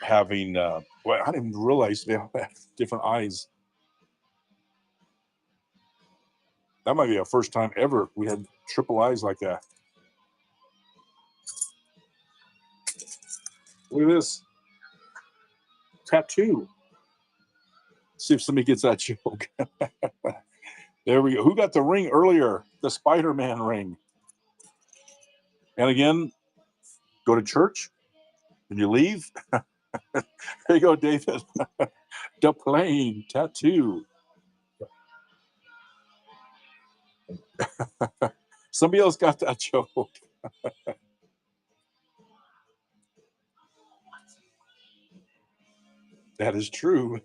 having. Well, I didn't even realize they all have different eyes. That might be our first time ever we had triple eyes like that. Look at this tattoo. See if somebody gets that joke. There we go. Who got the ring earlier? The Spider-Man ring. And again, go to church and you leave. There you go, David. The plane tattoo. Somebody else got that joke. That is true.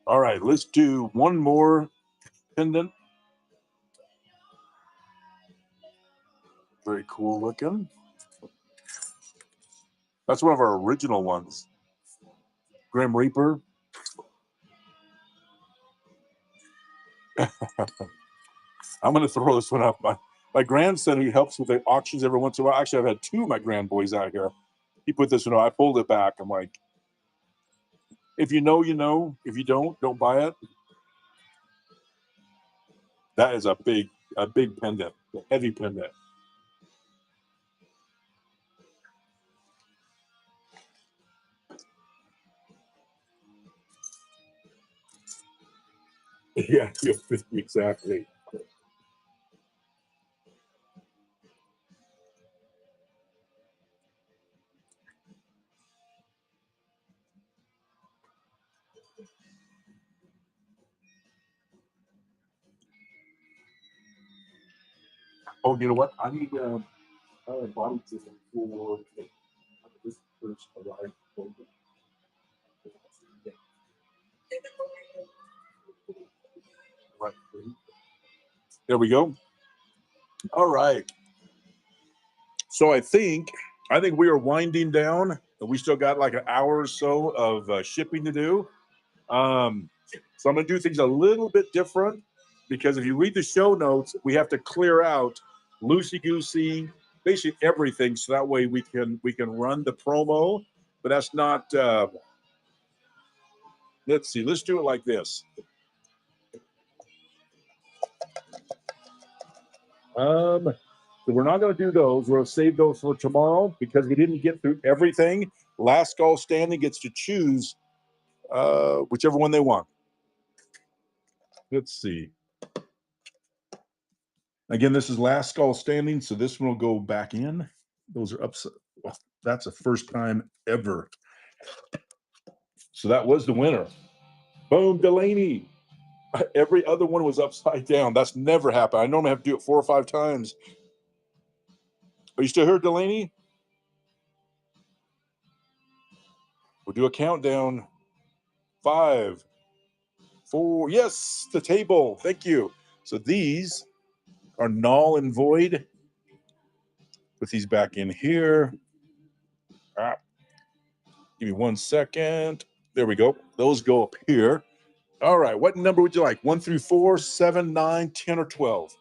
All right, let's do one more pendant. Very cool looking. That's one of our original ones. Grim Reaper. I'm going to throw this one up. My grandson, who helps with the auctions every once in a while. Actually, I've had 2 of my grandboys out here. He put this one up. I pulled it back. I'm like, if you know, you know. If you don't buy it. That is a big pendant, a heavy pendant. Yeah, exactly. Oh, you know what? I need body system for this first arrived. Right. There we go. All right. So I think we are winding down. We still got like an hour or so of shipping to do. So I'm going to do things a little bit different because if you read the show notes, we have to clear out loosey goosey, basically everything, so that way we can run the promo. But that's not. Let's see. Let's do it like this. So we're not going to do those. We're going to save those for tomorrow because we didn't get through everything. Last call standing gets to choose whichever one they want. Let's see. Again, this is last skull standing, so this one will go back in. Those are upside. Well, that's the first time ever. So that was the winner. Boom, Delaney. Every other one was upside down. That's never happened. I normally have to do it 4 or 5 times. Are you still here, Delaney? We'll do a countdown. 5, 4. Yes, the table. Thank you. So these are null and void. Put these back in here. Give me 1 second. There we go. Those go up here. All right. What number would you like? 1 through 4, 7, 9, 10, or 12?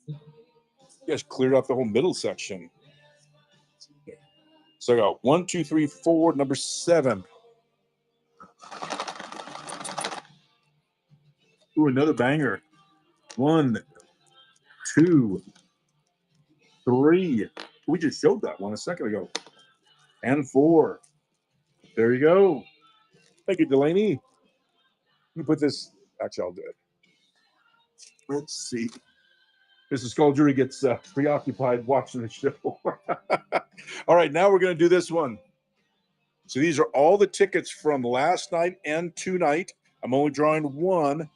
You guys cleared out the whole middle section. So I got 1, 2, 3, 4, number 7. Ooh, another banger. 1, 2, 3. We just showed that one a second ago. And 4. There you go. Thank you, Delaney. Let me put this. Actually, I'll do it. Let's see. Mrs. Scoldry gets preoccupied watching the show. All right, now we're going to do this one. So these are all the tickets from last night and tonight. I'm only drawing one.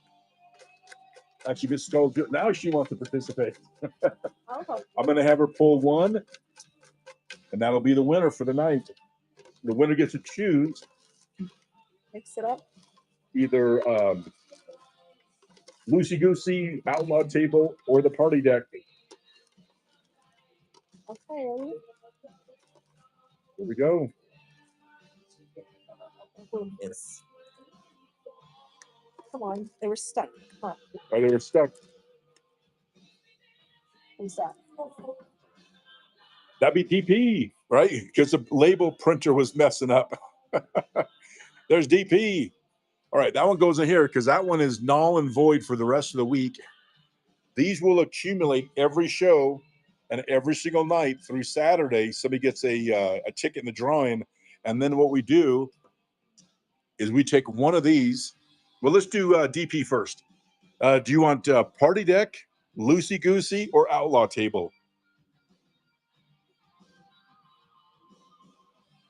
Actually, Mrs. Scoldry, now she wants to participate. I'm going to have her pull one, and that'll be the winner for the night. The winner gets to choose. Mix it up. Either Loosey Goosey, Outlaw Table, or the Party Deck. Okay. Here we go. Yes. Come on, they were stuck. Come on. Oh, they were stuck. Who's that? That'd be DP, right? Because the label printer was messing up. There's DP. All right, that one goes in here because that one is null and void for the rest of the week. These will accumulate every show and every single night through Saturday. Somebody gets a ticket in the drawing. And then what we do is we take one of these. Well, let's do DP first. Do you want Party Deck, Loosey Goosey, or Outlaw Table?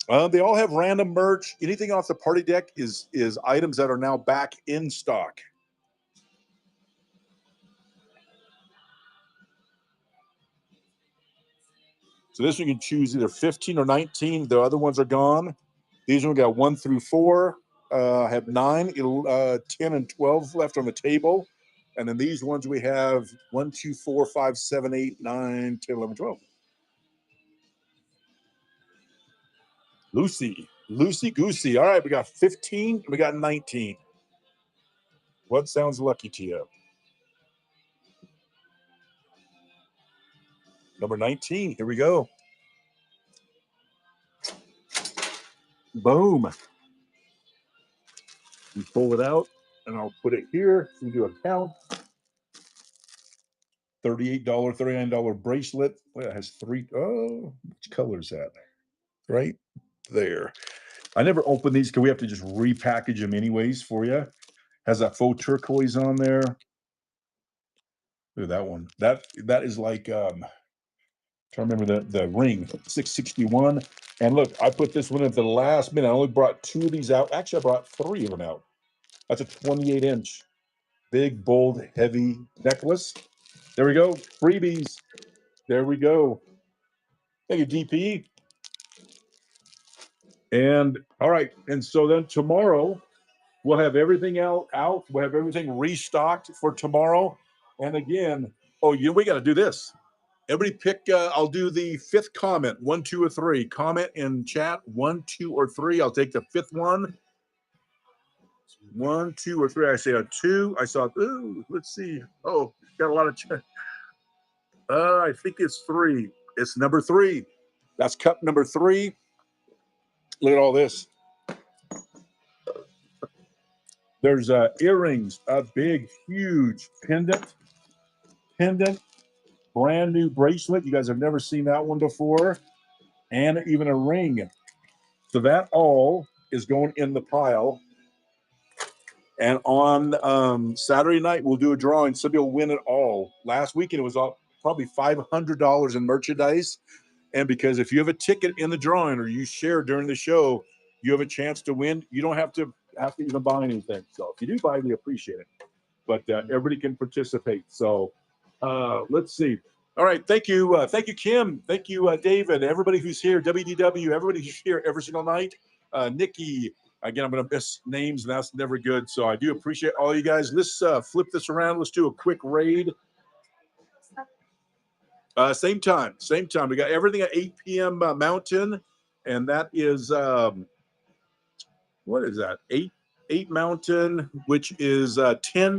They all have random merch. Anything off the Party Deck is items that are now back in stock. So this one you can choose either 15 or 19. The other ones are gone. These one we got 1 through 4. Have 9, 10, and 12 left on the table. And then these ones we have 1, 2, 4, 5, 7, 8, 9, 10, 11, 12. Loosey Goosey. All right, we got 15. We got 19. What sounds lucky to you? Number 19. Here we go. Boom. We pull it out, and I'll put it here. We do a count. $38, $39 bracelet. Well, it has 3. Oh, which color is that? Right there. I never open these because we have to just repackage them anyways for you. Has that faux turquoise on there. Look at that one. That is like trying to remember the ring 661. And look, I put this one at the last minute. I only brought 2 of these out. Actually, I brought 3 of them out. That's a 28-inch, big, bold, heavy necklace. There we go. Freebies. There we go. Thank you, DP. And all right. And so then tomorrow we'll have everything out. We'll have everything restocked for tomorrow. And again, we got to do this. Everybody pick. I'll do the 5th comment. 1, 2, or 3. Comment in chat. 1, 2, or 3. I'll take the 5th one. 1, 2, or 3. I say a 2. I saw. Ooh, let's see. Oh, got a lot of. I think it's 3. It's number 3. That's cup number 3. Look at all this. There's earrings, a big, huge pendant, brand new bracelet. You guys have never seen that one before, and even a ring. So that all is going in the pile. And on Saturday night, we'll do a drawing. Somebody will win it all. Last weekend, it was probably $500 in merchandise. And because if you have a ticket in the drawing or you share during the show, you have a chance to win. You don't have to even buy anything. So if you do buy, we appreciate it. But everybody can participate. So let's see. All right. Thank you. Thank you, Kim. Thank you, David. Everybody who's here, WDW, everybody who's here every single night. Nikki. Again, I'm going to miss names, and that's never good. So I do appreciate all you guys. Let's flip this around. Let's do a quick raid. Same time. We got everything at 8 p.m. Mountain, and that is what is that? 8 Mountain, which is 10